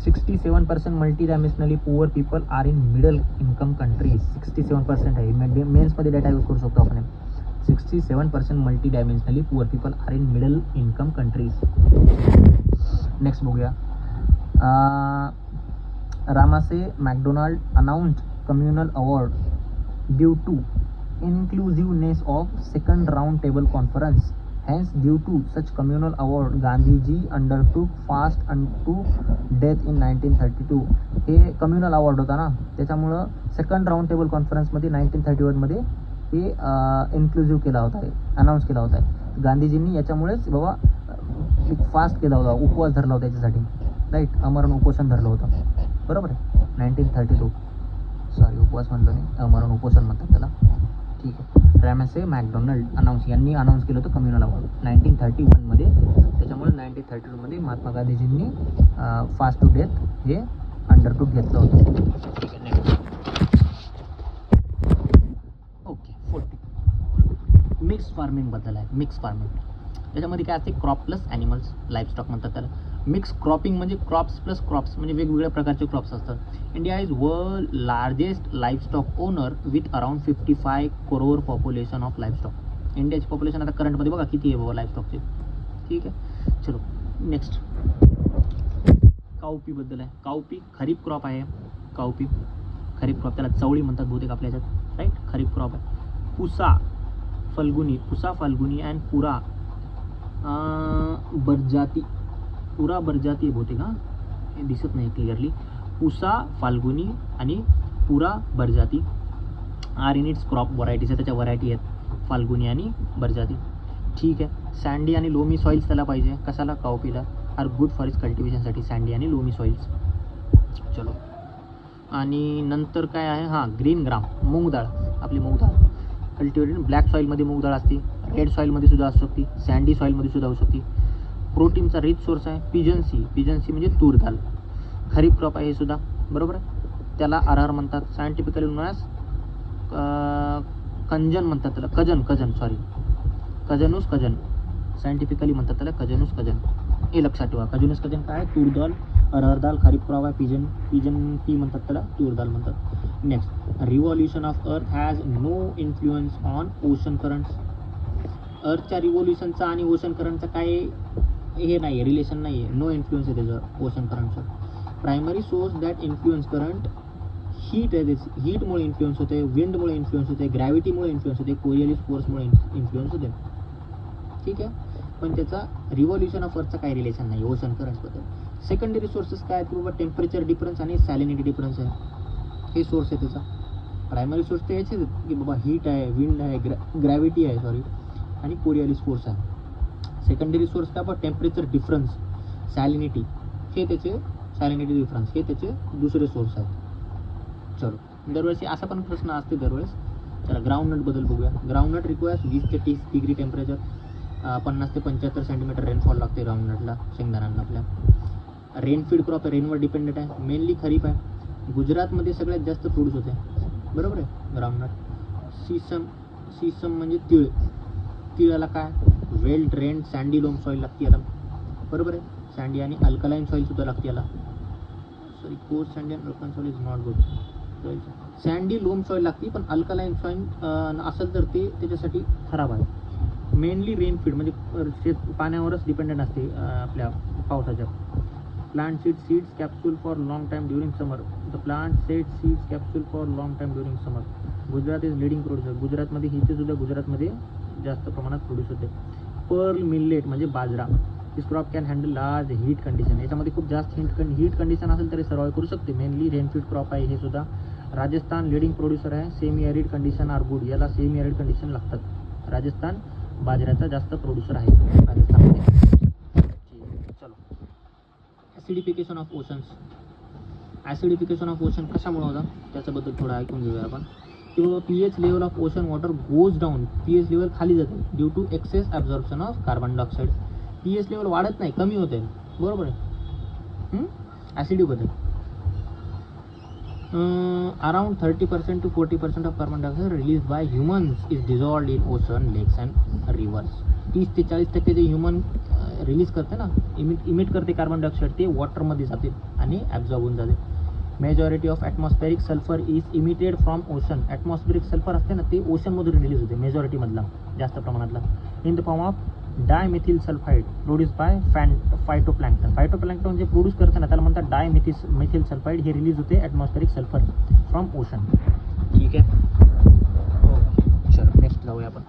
67% multi dimensionally poor people are in middle income countries. 67% आहे. मेन्समध्ये डेटा यूज करू शकतो आपण. 67% multi dimensionally poor people are in middle income countries. Next बघूया. Ramsay MacDonald announced communal award due to inclusiveness of second round table conference. Hence, due to such communal award, Gandhiji undertook fast unto death in 1932. हे communal award होता ना, त्याच्यामुळं second round table कॉन्फरन्समध्ये 1931 मध्ये हे inclusive केला होता, announce केला होता. गांधीजींनी याच्यामुळेच बाबा फास्ट केला होता, उपवास धरला होता याच्यासाठी, राईट, अमरण उपोषण धरलं होतं, बरोबर आहे. 1932 सॉरी, उपवास म्हणलो नाही, अमरण उपोषण म्हणतात त्याला. ठीक आहे. रॅमसे मॅकडोनाल्ड यांनी अनाऊन्स केलं होतं कम्युनल अवॉर्ड 1931 मध्ये. त्याच्यामुळे 1932 मध्ये महात्मा गांधीजींनी फास्ट टू डेथ हे अंडरटूक घेतलं होतं. ठीक आहे. ओके. 40 मिक्स फार्मिंगबद्दल आहे. मिक्स फार्मिंग त्याच्यामध्ये काय असते? क्रॉप प्लस ॲनिमल्स, लाईफस्टॉक म्हणतात त्याला. मिक्स क्रॉपिंग म्हणजे क्रॉप्स प्लस क्रॉप्स, म्हणजे वेगवेगळ्या प्रकारचे क्रॉप्स असतात. India is world largest livestock owner with around 55 crore population of livestock. इंडियाची पॉप्युलेशन आता करंटमध्ये बघा किती आहे बाबा लाईफस्टॉकचे. ठीक आहे. चलो नेक्स्ट काऊपीबद्दल आहे. काऊपी खरीप क्रॉप आहे. काऊपी खरीप क्रॉप, त्याला चवळी म्हणतात बहुतेक आपल्या ह्याच्यात, राईट, खरीप क्रॉप आहे. पुसा फाल्गुनी अँड पुरा बरजाती आहे बहुतेक, हे दिसत नाही क्लिअरली. पुसा फाल्गुनी आणि Pura Barjati are in its crop varieties आहे, त्याच्या व्हरायटी आहेत फाल्गुनी आणि बरजाती. ठीक आहे. सँडी आणि लोमी सॉईल्स त्याला पाहिजे. कशाला? काऊपीला. आर गुड फॉर इट्स कल्टिवेशनसाठी सँडी आणि लोमी सॉईल्स. चलो, आणि नंतर काय आहे? हां, ग्रीन ग्राम, मूग डाळ, आपली मूग डाळ कल्टिवेटेड ब्लॅक सॉईलमध्ये मूग डाळ असते, रेड सॉईलमध्ये सुद्धा असू शकते, सँडी सॉईलमध्ये सुद्धा होऊ शकते. प्रोटीनचा रिच सोर्स आहे. पिजन्सी म्हणजे तूर दाल, खरीप क्रॉप आहे हे सुद्धा, बरोबर आहे. त्याला अरहर म्हणतात. सायंटिफिकली नोन ॲज कंजन म्हणतात त्याला, कजन सॉरी, कजनूस कजन, सायंटिफिकली म्हणतात त्याला कजनूस कजन. हे लक्षात ठेवा. कजनूस कजन काय, तूर दाल, अरहर दाल, खरीप क्रॉप आहे, पिजन पी म्हणतात त्याला, तूर दाल म्हणतात. Next, revolution of earth has no influence on ocean currents. अर्थच्या रिव्हॉल्युशनचा आणि ओशन करंटचा काय हे नाही आहे, रिलेशन नाही आहे, नो इन्फ्लुएन्स आहे त्याचं ओशन करंटचं. Primary source that influence current, heat आहे, हीटमुळे इन्फ्लुएन्स होते, विंडमुळे इन्फ्लुएन्स होते, ग्रॅव्हिटीमुळे इन्फ्लुएन्स होते, कोरियोलिस फोर्समुळे इन्फ्लुएन्स होते. ठीक आहे, पण त्याचा रिव्हॉल्युशन ऑफ अर्थचा काही रिलेशन नाही ओशन करंटबद्दल. सेकंडरी सोर्सेस काय आहेत बाबा, टेम्परेचर डिफरन्स आणि सॅलिनिटी डिफरन्स आहे, हे सोर्स आहे त्याचा. प्रायमरी सोर्स ते याचेच आहेत की बाबा हीट आहे, विंड आहे, ग्रॅव्हिटी आहे सॉरी, आणि कोरियोलिस फोर्स आहे. सेकंडरी सोर्स काय बाबा, टेम्परेचर डिफरन्स, सॅलिनिटी, हे त्याचे सॅलिनिटी डिफरन्स हे त्याचे दुसरे सोर्स आहेत. चलो, दरवेळेस असा पण प्रश्न असते दरवेळेस. चला, ग्राउंडनटबद्दल बघूया. ग्राउंडनट रिक्वायर्स 20 ते 30 डिग्री टेम्परेचर, 50 ते 75 सेंटीमीटर रेनफॉल लागते ग्राउंडनटला, शेंगदाण्यांना आपल्या. रेनफीड क्रॉप आहे, रेनवर डिपेंडेंट आहे, मेनली खरीप आहे. गुजरातमध्ये सगळ्यात जास्त प्रोड्यूस होते, बरोबर आहे ग्राउंडनट. सीसम म्हणजे तीळ, तिळाला काय, वेल ड्रेन्ड सँडी लोम सॉईल लागते याला, बरोबर आहे. सँडी आणि अल्कलाईन सॉईलसुद्धा लागते याला. Sorry, coarse sandy and alkaline soil is not good. Sandy loam soil लागते, पण अल्कलाईन सॉईल असेल तर ते त्याच्यासाठी खराब आहे. मेनली रेनफीड म्हणजे पाण्यावरच डिपेंडेंट असते आपल्या पावसाच्या. Plant seeds capsule for long time during summer. The plant seeds capsule for long time during summer. Gujarat is leading producer. गुजरातमध्ये हिचे सुद्धा गुजरातमध्ये जास्त प्रमाणात प्रोड्यूस होते. पर्ल मिलेट म्हणजे बाजरा. This crop can handle large heat condition. याच्यामध्ये खूप जास्त हीट कंडिशन असेल तरी सर्वाइव करू शकते. मेनली रेनफीड क्रॉप आहे हे सुद्धा. राजस्थान लीडिंग प्रोड्युसर आहे. Semi arid condition are good. याला सेमी ॲरिड कंडिशन लागतात. राजस्थान बाजऱ्याचा जास्त प्रोड्युसर आहे राजस्थानमध्ये. चलो, acidification of oceans. Acidification of ocean कशामुळे होतं त्याच्याबद्दल थोडं ऐकून घेऊया आपण. किंवा pH level of ocean water goes down. pH level खाली जाते due to excess absorption of carbon dioxide. pH level वाढत नाही, कमी होते, बरोबर आहे. ॲसिडीबद्दल around 30% to 40% of carbon dioxide release by humans is dissolved in ocean, lakes and rivers. 30 ते 40% जे ह्युमन रिलीज करते ना, इमिट करते कार्बन डायऑक्साईड, ते वॉटरमध्ये जाते आणि ॲब्झॉर्ब होऊन जाते. Majority of atmospheric sulphur is emitted from ocean. Atmospheric sulphur असते ना, ते ओशनमधून रिलीज होते मेजॉरिटीमधला, जास्त प्रमाणातला. In the form of dimethyl sulphide produce by phytoplankton. Phytoplankton जे प्रोड्यूस करते ना त्याला म्हणतात डायमिथिल सल्फाइड. हे रिलीज होते ॲटमॉस्फेरिक सल्फर फ्रॉम ओशन. ठीक आहे, ओके, चलो नेक्स्ट जाऊया आपण.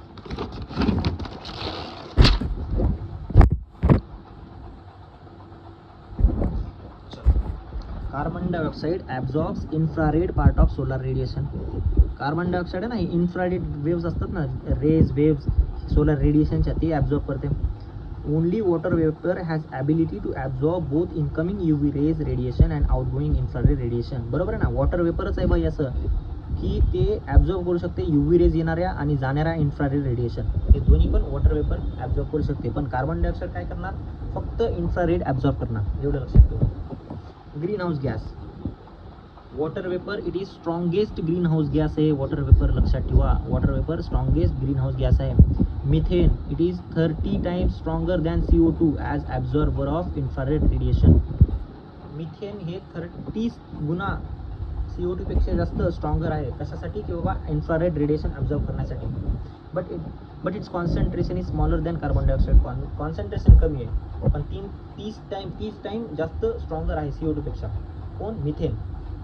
Carbon dioxide absorbs infrared part of solar radiation. Carbon dioxide आहे ना, इन्फ्रारेड वेव्स असतात ना, वेव्स सोलर रेडिएशनच्या, ते ॲब्झॉर्ब करते. Only water vapour has ability to absorb both incoming UV rays radiation and outgoing infrared radiation. बरोबर आहे ना, वॉटर वेपरच आहे बाई असं की ते ॲब्झॉर्ब करू शकते UV रेज येणाऱ्या आणि जाणाऱ्या इन्फ्रारेड रेडिएशन. हे दोन्ही पण वॉटर वेपर ॲब्झॉर्ब करू शकते. पण कार्बन डायऑक्साईड काय करणार, फक्त इन्फ्रारेड ॲब्झॉर्ब करणार, एवढं लक्षात ठेवा. Green house gas. Water vapour it is strongest green house gas आहे. वॉटर वेपर लक्षात ठेवा, water vapour strongest green house gas आहे. Methane it is 30 times stronger than CO2 as absorber of infrared radiation. Methane हे 30 गुणा CO2 पेक्षा जास्त stronger आहे. कशासाठी, की बाबा इन्फ्रारेड रेडिएशन ॲब्झॉर्ब करण्यासाठी. But it's concentration is smaller than carbon dioxide. Concentration कमी आहे, पण 30 टाइम जास्त स्ट्रॉंगर आहे CO2 पेक्षा. कोण, मिथेन.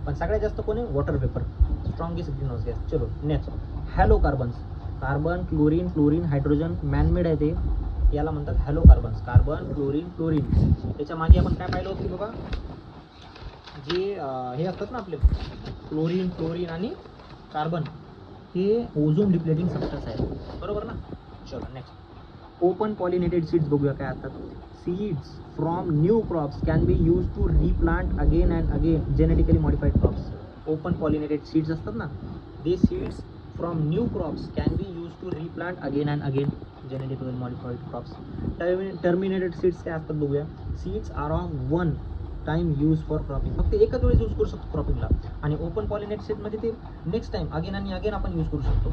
पण सगळ्यात जास्त कोण आहे, water vapour, strongest green house gas. चलो next, halocarbons. Carbon, chlorine, fluorine, hydrogen manmade आहे ते, याला म्हणतात हॅलो कार्बन्स. Carbon, chlorine. त्याच्या मागे आपण काय पाहिलं होतं की बाबा, जे हे असतात ना आपले क्लोरीन आणि कार्बन, हे ओझोन डिप्लेटिंग सबस्टन्स आहे, बरोबर ना. चलो नेक्स्ट, ओपन पॉलिनेटेड सीड्स बघूया काय असतात. Seeds from new crops can be use to replant again and again genetically modified crops. Open pollinated seeds असतात ना, they seeds from new crops can be use to replant again and again genetically modified crops. Terminated seeds काय असतात बघूया. Seeds are of one time use for cropping. फक्त एकच वेळेस use करू शकतो क्रॉपिंगला. आणि ओपन पॉलिनेटेड सीडमध्ये ते नेक्स्ट टाइम अगेन आणि अगेन आपण यूज करू शकतो.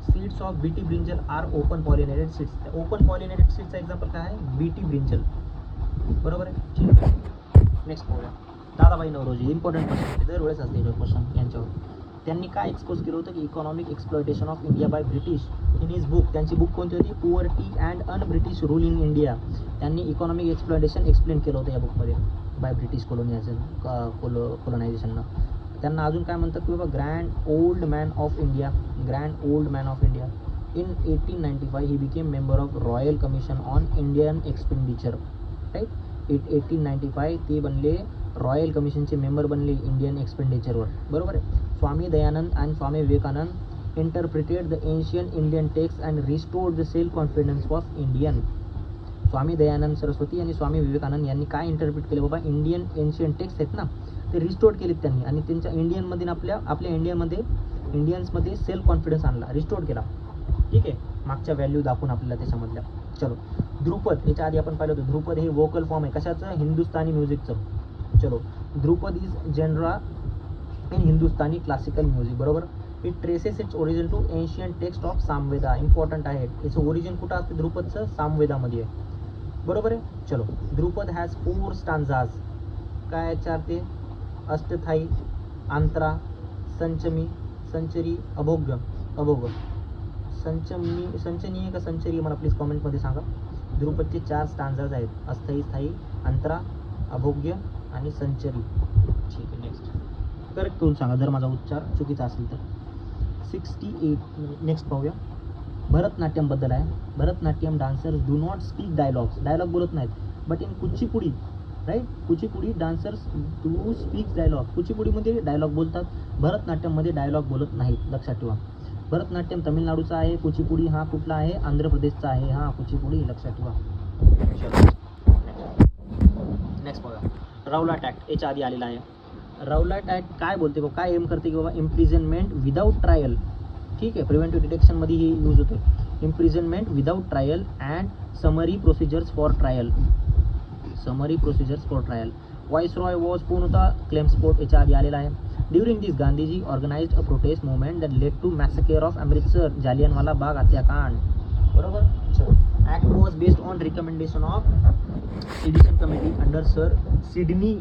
Seeds of BT brinjal are open pollinated seeds. Open pollinated सीड्सचा एक्झाम्पल काय आहे, बीटी ब्रिंजल. बरोबर आहे. ठीक आहे. नेक्स्ट पाहूया. दादाभाई नौरोजी, इम्पॉर्टंट क्वेश्चन, दरवेळेस असते क्वेश्चन यांच्यावर. त्यांनी काय एक्सपोज केलं होतं की economic exploitation of India by British in his book. त्यांची बुक कोणती होती, poverty and un British rule in India. त्यांनी इकॉनॉमिक एक्सप्लॉयटेशन एक्सप्लेन केलं होतं या बुकमध्ये बाय ब्रिटिश कोलोनायझेशननं. त्यांना अजून काय म्हणतात की बाबा grand old man of India. Grand old man of India. In 1895 he became member of royal commission on Indian expenditure. Right. 1895 ते बनले रॉयल कमिशनचे मेंबर बनले इंडियन एक्सपेंडिचरवर. बरोबर आहे. Swami Dayanand and Swami Vivekananda interpreted the ancient Indian text and restored the self confidence of Indian. Swami Dayanand Saraswati आणि स्वामी विवेकानंद यांनी काय इंटरप्रिट केलं बाबा, इंडियन एन्शियंट टेक्स्ट आहेत ना ते रिस्टोर्ड केलेत त्यांनी, आणि त्यांच्या इंडियनमध्ये आपल्या इंडियन्समध्ये सेल्फ कॉन्फिडन्स आणला, रिस्टोर्ड केला. ठीक आहे. मागच्या व्हॅल्यू दाखवून आपल्याला त्याच्यामधल्या. चलो, ध्रुपद, याच्या आधी आपण पाहिलं होतं. ध्रुपद हे वोकल फॉर्म आहे कशाचं, हिंदुस्थानी म्युझिकचं. चलो, Dhrupad is genre in Hindustani classical music. बरोबर. It traces its origin to ancient text of Samaveda. Important आहे. याचं ओरिजिन कुठं असते ध्रुपदचं, सामवेदामध्ये आहे. बरोबर आहे. चलो, ध्रुपद हॅज 4 स्टांजाज. काय 4 ते, अष्टथाई, अंतरा, संचमी, संचरी, अभोग्य. संचनीय का संचरी, मला प्लीज कॉमेंटमध्ये सांगा. ध्रुपदचे 4 स्टांजाज आहेत, अस्थायी, स्थायी, अंतरा, अभोग्य आणि संचरी. ठीक आहे. नेक्स्ट करेक्ट करून सांगा जर माझा उच्चार चुकीचा असेल तर. 68. नेक्स्ट पाहूया. भरतनाट्यमबद्दल आहे. Bharatanatyam dancers do not speak dialogues. Dialogue बोलत नाहीत. But in Kuchipudi, right, Kuchipudi dancers do speak dialogue. कुचिपुडीमध्ये डायलॉग बोलतात, भरतनाट्यममध्ये डायलॉग बोलत नाहीत. लक्षात ठेवा. भरतनाट्यम तमिळनाडूचा आहे, कुचिपुडी हा कुठला आहे, आंध्र प्रदेशचा आहे. हा कुचिपुडी, लक्षात ठेवा. नेक्स्ट पाहूया. राऊलाट ॲक्ट याच्या आधी आलेला आहे. राऊलाट ॲक्ट काय बोलते बाबा, काय एम करते की बाबा इम्प्रिझनमेंट विदाऊट ट्रायल. ठीक आहे. प्रिव्हेंटिव्ह डिटेक्शनमध्ये ही यूज होते. Imprisonment without trial and summary procedures for trial. Summary procedures for trial. Viceroy was कोण होता, क्लेम्सफोर्ड याच्या आधी आलेला आहे. During this Gandhiji organised a protest movement that led to massacre of Amritsar, Jallianwala Bagh हत्याकांड. बरोबर. चलो, act was based on recommendation of sedition committee under sir Sidney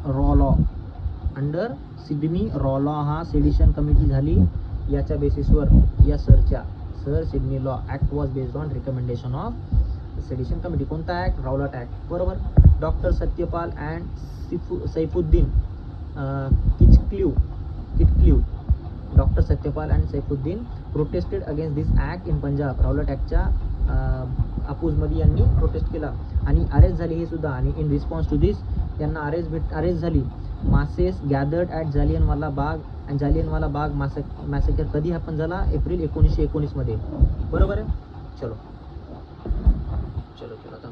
Rowlatt. Under Sidney Rowlatt हा सेडिशन कमिटी झाली याच्या बेसिसवर, या sir Sidney Law. Act was based on recommendation of sedition committee. कोणता act, Rowlatt act. बरोबर. Doctor Satyapal and Saifuddin Kitchlew. Doctor Satyapal and Saifuddin protested against this act in Punjab. Rowlatt ॲक्टच्या अपोजमध्ये यांनी प्रोटेस्ट केला आणि अरेस्ट झाली हे सुद्धा. आणि इन रिस्पॉन्स टू दिस यांना अरेस्ट झाली. Masses gathered at Jallianwala Bagh. आणि जालियनवाला बाग मॅसेकर कधी हॅपन झाला, एप्रिल 1919 मध्ये. बरोबर आहे. चलो आता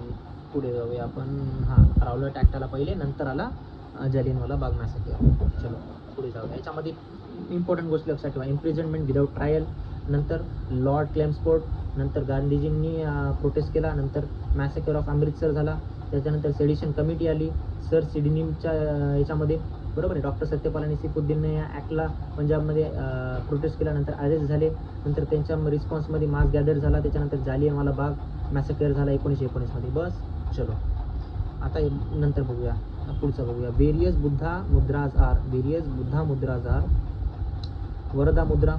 पुढे जाऊया आपण. हां, राऊलाट ॲक्ट आला पहिले, नंतर आला जालियनवाला बाग मॅसेकर. चलो पुढे जाऊया. याच्यामध्ये इम्पॉर्टंट गोष्टी लक्षात ठेवा. इम्प्रिझनमेंट विदाऊट ट्रायल, नंतर लॉर्ड क्लेम्सफोर्ड, नंतर गांधीजींनी प्रोटेस्ट केला, नंतर मॅसेकर ऑफ अमृतसर झाला, त्याच्यानंतर सेडिशन कमिटी आली सर सिडनीच्या याच्यामध्ये. बरोबर आहे. डॉक्टर सत्यपाल आणि सैफुद्दीनने या ॲक्टला पंजाबमध्ये प्रोटेस्ट केल्यानंतर अरेस्ट झाले. नंतर त्यांच्या रिस्पॉन्समध्ये मास गॅदर झाला. त्याच्यानंतर जालियनवाला बाग मॅसेकर झाला 1919 मध्ये. बस. चलो आता नंतर बघूया, पुढचं बघूया. Various Buddha मुद्राज R. वरदा मुद्रा,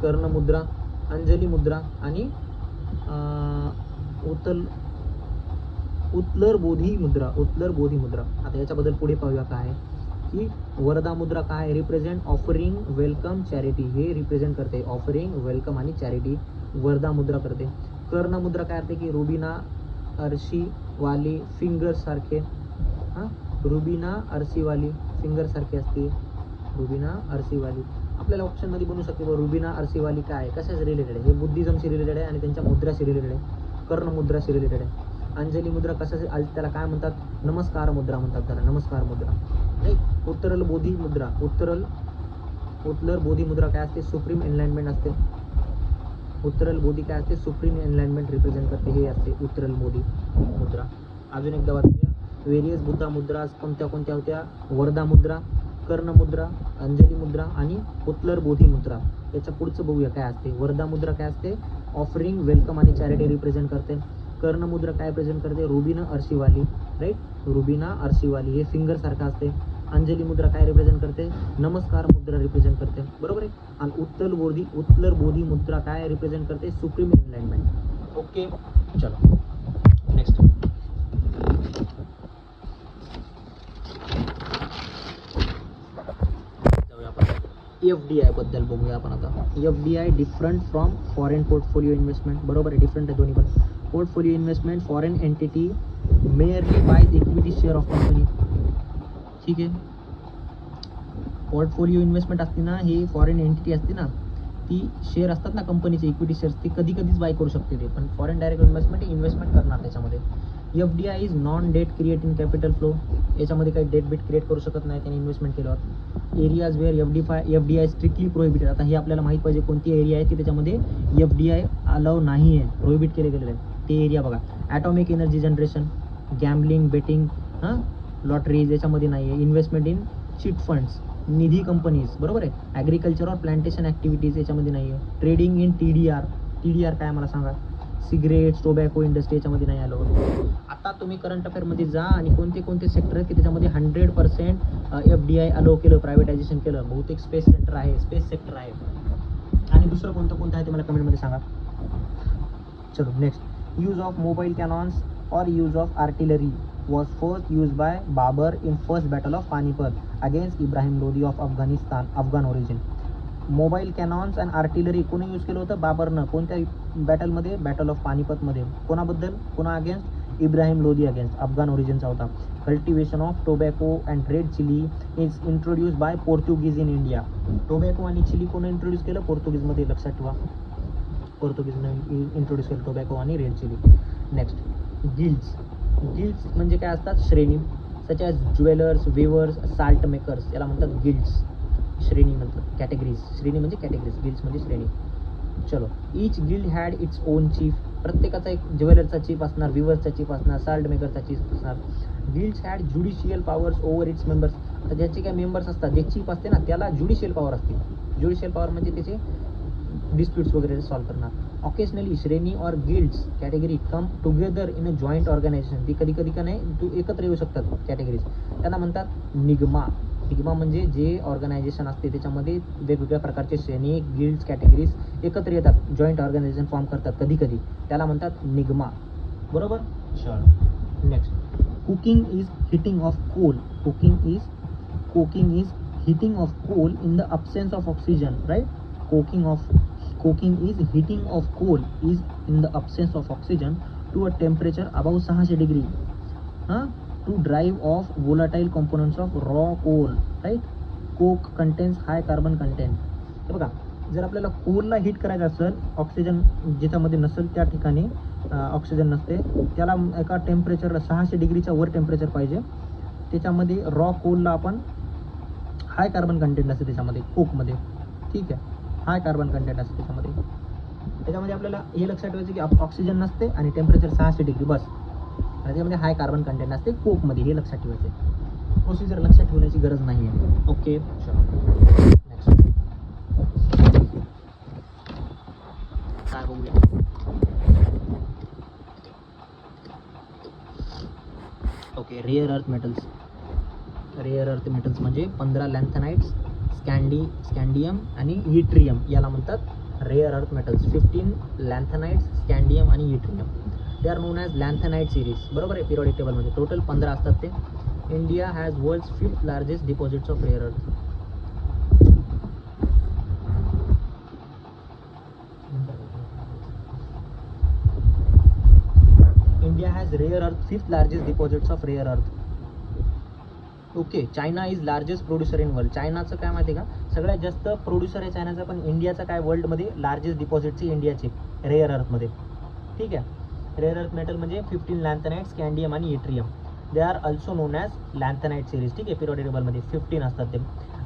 कर्ण मुद्रा, अंजली मुद्रा आणि उत्तर बोधी मुद्रा. आता याच्याबद्दल पुढे पाहूया काय की वरदा मुद्रा काय, रिप्रेझेंट ऑफरिंग वेलकम चॅरिटी. हे रिप्रेझेंट करते ऑफरिंग वेलकम आणि चॅरिटी. वरदा मुद्रा करते. कर्ण मुद्रा काय करते की रुबीना अर्शीवाली फिंगर्स सारखे. रुबीना अर्शीवाली फिंगर सारखे असते. रुबीना अर्शीवाली आपल्याला ऑप्शनमध्ये बनवू शकते. रुबीना अर्शीवाली काय, कशाशी रिलेटेड आहे, हे बुद्धिझमशी रिलेटेड आहे आणि त्यांच्या मुद्राशी रिलेटेड आहे. कर्ण मुद्राशी रिलेटेड आहे. अंजली मुद्रा कशाची, त्याला काय म्हणतात, नमस्कार मुद्रा म्हणतात त्याला, नमस्कार मुद्रा. राईट. उत्तरल बोधी मुद्रा. उत्तर बोधी मुद्रा काय असते, सुप्रीम एनलाइनमेंट असते. उत्तरल बोधी काय असते, सुप्रीम एनलाइनमेंट रिप्रेझेंट करते, हे असते उत्तरल बोधी मुद्रा. अजून एकदा वाचूया. वेरियस बुद्धा मुद्रा कोणत्या होत्या, वरदा मुद्रा, कर्णमुद्रा, अंजली मुद्रा आणि पुतलर बोधी मुद्रा. याच्या पुढचं बघूया काय असते. वर्धा मुद्रा काय असते, ऑफरिंग, वेलकम आणि चॅरिटी रिप्रेझेंट करते. कर्णमुद्रा काय प्रेझेंट करते, रुबीना अर्शिवाली, राईट, रुबीना अर्शिवाली, हे फिंगर सारखं असते. अंजली मुद्रा काय रिप्रेझेंट करते, नमस्कार मुद्रा रिप्रेझेंट करते, बरोबर आहे. आणि उत्तर बोधी मुद्रा काय रिप्रेझेंट करते, सुप्रीम एनलाइनमेंट. ओके, चलो नेक्स्ट. FDI बद्दल बघूया आपण आता. FDI different from foreign portfolio investment, बरोबर आहे, डिफरंट आहे दोन्ही पण. Portfolio investment, foreign entity merely boys equity share of company. ठीक आहे, पोर्टफोलिओ इन्व्हेस्टमेंट असते ना, ही फॉरेन एंटिटी असते ना, ती शेअर असतात ना कंपनीचे, इक्विटी शेअर्स, ती कधी कधीच बाय करू शकते ते. पण फॉरेन डायरेक्ट इन्व्हेस्टमेंट करणार त्याच्यामध्ये. FDI is non debt creating capital flow. याच्यामध्ये काही डेट बिट क्रिएट करू शकत नाही त्यांनी इन्व्हेस्टमेंट केल्यावर. Areas where FDI strictly prohibited. आता हे आपल्याला माहीत पाहिजे कोणती एरिया आहे की त्याच्यामध्ये FDI अलाव नाही आहे, प्रोहिबिट केले गेलेले आहे ते एरिया बघा. Atomic energy generation, gambling, betting, lotteries याच्यामध्ये नाही आहे. Investment in chit funds, nidhi companies, बरोबर आहे. ॲग्रिकल्चर और प्लांटेशन ॲक्टिव्हिटीज याच्यामध्ये नाही आहे. ट्रेडिंग इन TDR काय मला सांगा, सिगरेट्स, टोबॅको इंडस्ट्री याच्यामध्ये नाही आलं. आता तुम्ही करंट अफेअरमध्ये जा आणि कोणते कोणते सेक्टर आहेत की त्याच्यामध्ये 100% FDI अलाव केलं, प्रायव्हेटायझेशन केलं. बहुतेक स्पेस सेक्टर आहे. आणि दुसरं कोणतं आहे ते मला कमेंटमध्ये सांगा. चलो next. Use of mobile cannons और use of artillery was first use by Babur in first battle of Panipat against Ibrahim Lodi of Afghan origin. Mobile cannons and artillery कोणी यूज केलं होतं, बाबरनं. कोणत्या बॅटलमध्ये, बॅटल ऑफ पानिपतमध्ये. कोणा against, Ibrahim Lodi against, Afghan ओरिजिनचा होता. Cultivation of tobacco and red chilli is introduce by Portuguese in India. Tobacco आणि चिली कोणी इंट्रोड्यूस केलं, पोर्तुगीजमध्ये, लक्षात ठेवा. पोर्तुगीजने इंट्रोड्यूस केलं टोबॅको आणि रेड चिली. नेक्स्ट, गिल्ड्स म्हणजे काय असतात, श्रेणी. Such as jewellers, weavers, salt makers, याला म्हणतात गिल्ड्स. श्रेणी म्हणतात, कॅटेगरीज. श्रेणी म्हणजे कॅटेगरीज, गिल्ड्स म्हणजे श्रेणी. चलो, इच गिल्ड हॅड इट्स ओन चीफ. प्रत्येकाचा एक ज्वेलरचा चीफ असणार, विवर्सचा चीफ असणार, साल्ट मेकरचा चीफ असणार. Guilds had judicial powers over its members. आता ज्याचे काही मेंबर्स असतात, जे चीफ असते ना, त्याला ज्युडिशियल पॉवर असते. ज्युडिशियल पॉवर म्हणजे त्याचे डिस्प्यूट्स वगैरे सॉल्व्ह करणार. ऑकेशनली श्रेणी और guilds category come together in a joint organisation. ती कधी का नाही तू एकत्र येऊ शकतात कॅटेगरीज. त्यांना म्हणतात निगमा. निगमा म्हणजे जे ऑर्गनायझेशन असते त्याच्यामध्ये वेगवेगळ्या प्रकारचे श्रेणी, गिल्ड्स, कॅटेगरीज एकत्र येतात, जॉईंट ऑर्गनायझेशन फॉर्म करतात कधी त्याला म्हणतात निगमा, बरोबर. चलो next. Coking is heating of coal. Coking is heating of coal in the absence of oxygen, right? Cooking is heating of coal is in the absence of oxygen to a temperature above 600 degree to drive off volatile components of raw coal, right? Coke contains high carbon content. हे बघा, जर आपल्याला कोलला heat करायचं असेल, oxygen ज्याच्यामध्ये नसेल त्या ठिकाणी ऑक्सिजन नसते, त्याला एका टेम्परेचरला 600 डिग्रीच्या वर टेम्परेचर पाहिजे. त्याच्यामध्ये रॉ कोलला आपण हाय कार्बन कंटेंट असते त्याच्यामध्ये, कोकमध्ये, ठीक आहे, हाय कार्बन कंटेंट असते त्याच्यामध्ये. त्याच्यामध्ये आपल्याला हे लक्षात ठेवायचं की ऑक्सिजन नसते आणि टेम्परेचर 600 डिग्री बस. त्याच्यामध्ये हाय कार्बन कंटेंट असते कोकमध्ये, हे लक्षात ठेवायचे. प्रोसिजर लक्षात ठेवण्याची गरज नाही आहे. ओके, नेक्स्ट काय बघूया. Okay, rare earth metals. Rare earth metals म्हणजे 15 लॅन्थनाइट्स, स्कॅन्डियम आणि इट्रियम, याला म्हणतात rare earth metals. 15 lanthanides, scandium आणि yttrium. They are known as lanthanide series, बरोबर आहे, पिरियडिक टेबलमध्ये. टोटल 15 असतात ते. India has world's 5th largest deposits of rare earth. India has rare earth 5th largest deposits of rare earth. Okay, China is largest producer in world. चायनाचं काय माहिती आहे का, सगळ्यात जास्त प्रोड्युसर आहे चायनाचा, पण इंडियाचा काय वर्ल्डमध्ये लार्जेस्ट डिपॉझिटची इंडियाची रेअर अर्थमध्ये, ठीक आहे. रेअर अर्थ मेटल म्हणजे 15 लॅन्थनाइट, स्कॅन्डियम आणि yttrium. They are also known as lanthanide series, ठीक आहे, पिरियडिक टेबलमध्ये 15 असतात ते.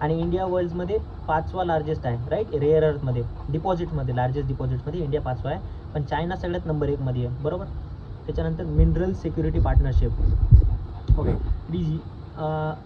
आणि इंडिया वर्ल्डमध्ये 5वा लार्जेस्ट आहे, राईट, रेअर अर्थमध्ये, डिपॉझिटमध्ये, लार्जेस्ट डिपॉझिटमध्ये इंडिया 5वा आहे, पण चायना सगळ्यात नंबर 1 मध्ये आहे, बरोबर. त्याच्यानंतर mineral security partnership. Okay,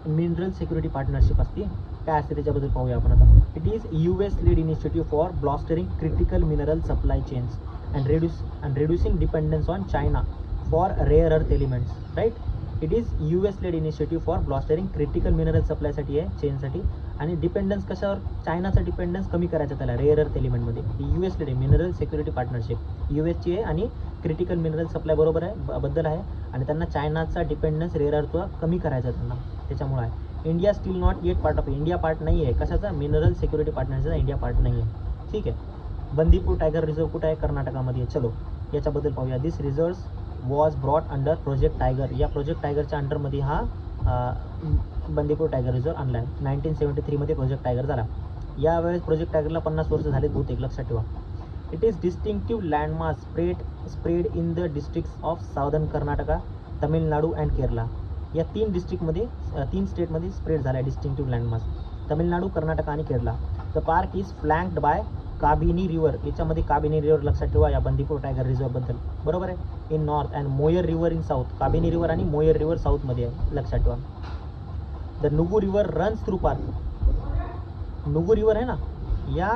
mineral security partnership असते. काय असते त्याच्याबद्दल पाहूया आपण आता. It is US lead initiative for bolstering critical mineral supply chains and reducing dependence on China for rare earth elements, right? It is US led initiative for bolstering critical mineral सप्लायसाठी आहे, चेनसाठी, आणि डिपेंडन्स कशावर, चायनाचा dependence कमी करायचा त्याला rare earth एलिमेंटमध्ये. US led mineral security partnership USची आहे आणि क्रिटिकल मिनरल सप्लाय बरोबर आहे बद्दल आहे, आणि त्यांना चायनाचा डिपेंडन्स रेअर अर्थवर कमी करायचा त्यांना, त्याच्यामुळे आहे. India still not eight part of, India part नाही आहे कशाचा, मिनरल सिक्युरिटी पार्टनरशिपचा इंडिया पार्ट नाही आहे. ठीक आहे. बंदीपूर टायगर रिझर्व कुठं आहे, कर्नाटकामध्ये आहे. चलो याच्याबद्दल पाहूया. This reserves was brought under project tiger, या प्रोजेक्ट टायगरच्या अंडरमध्ये हा बंदीपूर टायगर रिझर्व आणला आहे. 1973मध्ये प्रोजेक्ट टायगर झाला. यावेळेस प्रोजेक्ट टायगरला 50 वर्ष झाले बहुतेक, लक्षात ठेवा. It is डिस्टिंक्टिव्ह landmark spread in the districts of southern Karnataka, Tamil Nadu and Kerala. या 3 डिस्ट्रिक्टमध्ये 3 स्टेटमध्ये स्प्रेड झाला आहे डिस्टिंक्टिव्ह लँडमार्क, तमिळनाडू, कर्नाटक आणि Kerala. The park is फ्लँक्ड bye Kabini river, याच्यामध्ये काबिनी रिव्हर लक्षात ठेवा या बंदीपूर टायगर रिझर्वबद्दल, बरोबर आहे. In north and Moyar river in south, Kabini river आणि मोयर रिव्हर साऊथमध्ये आहे, लक्षात ठेवा. The Nugu river runs through park, Nugu river आहे ना या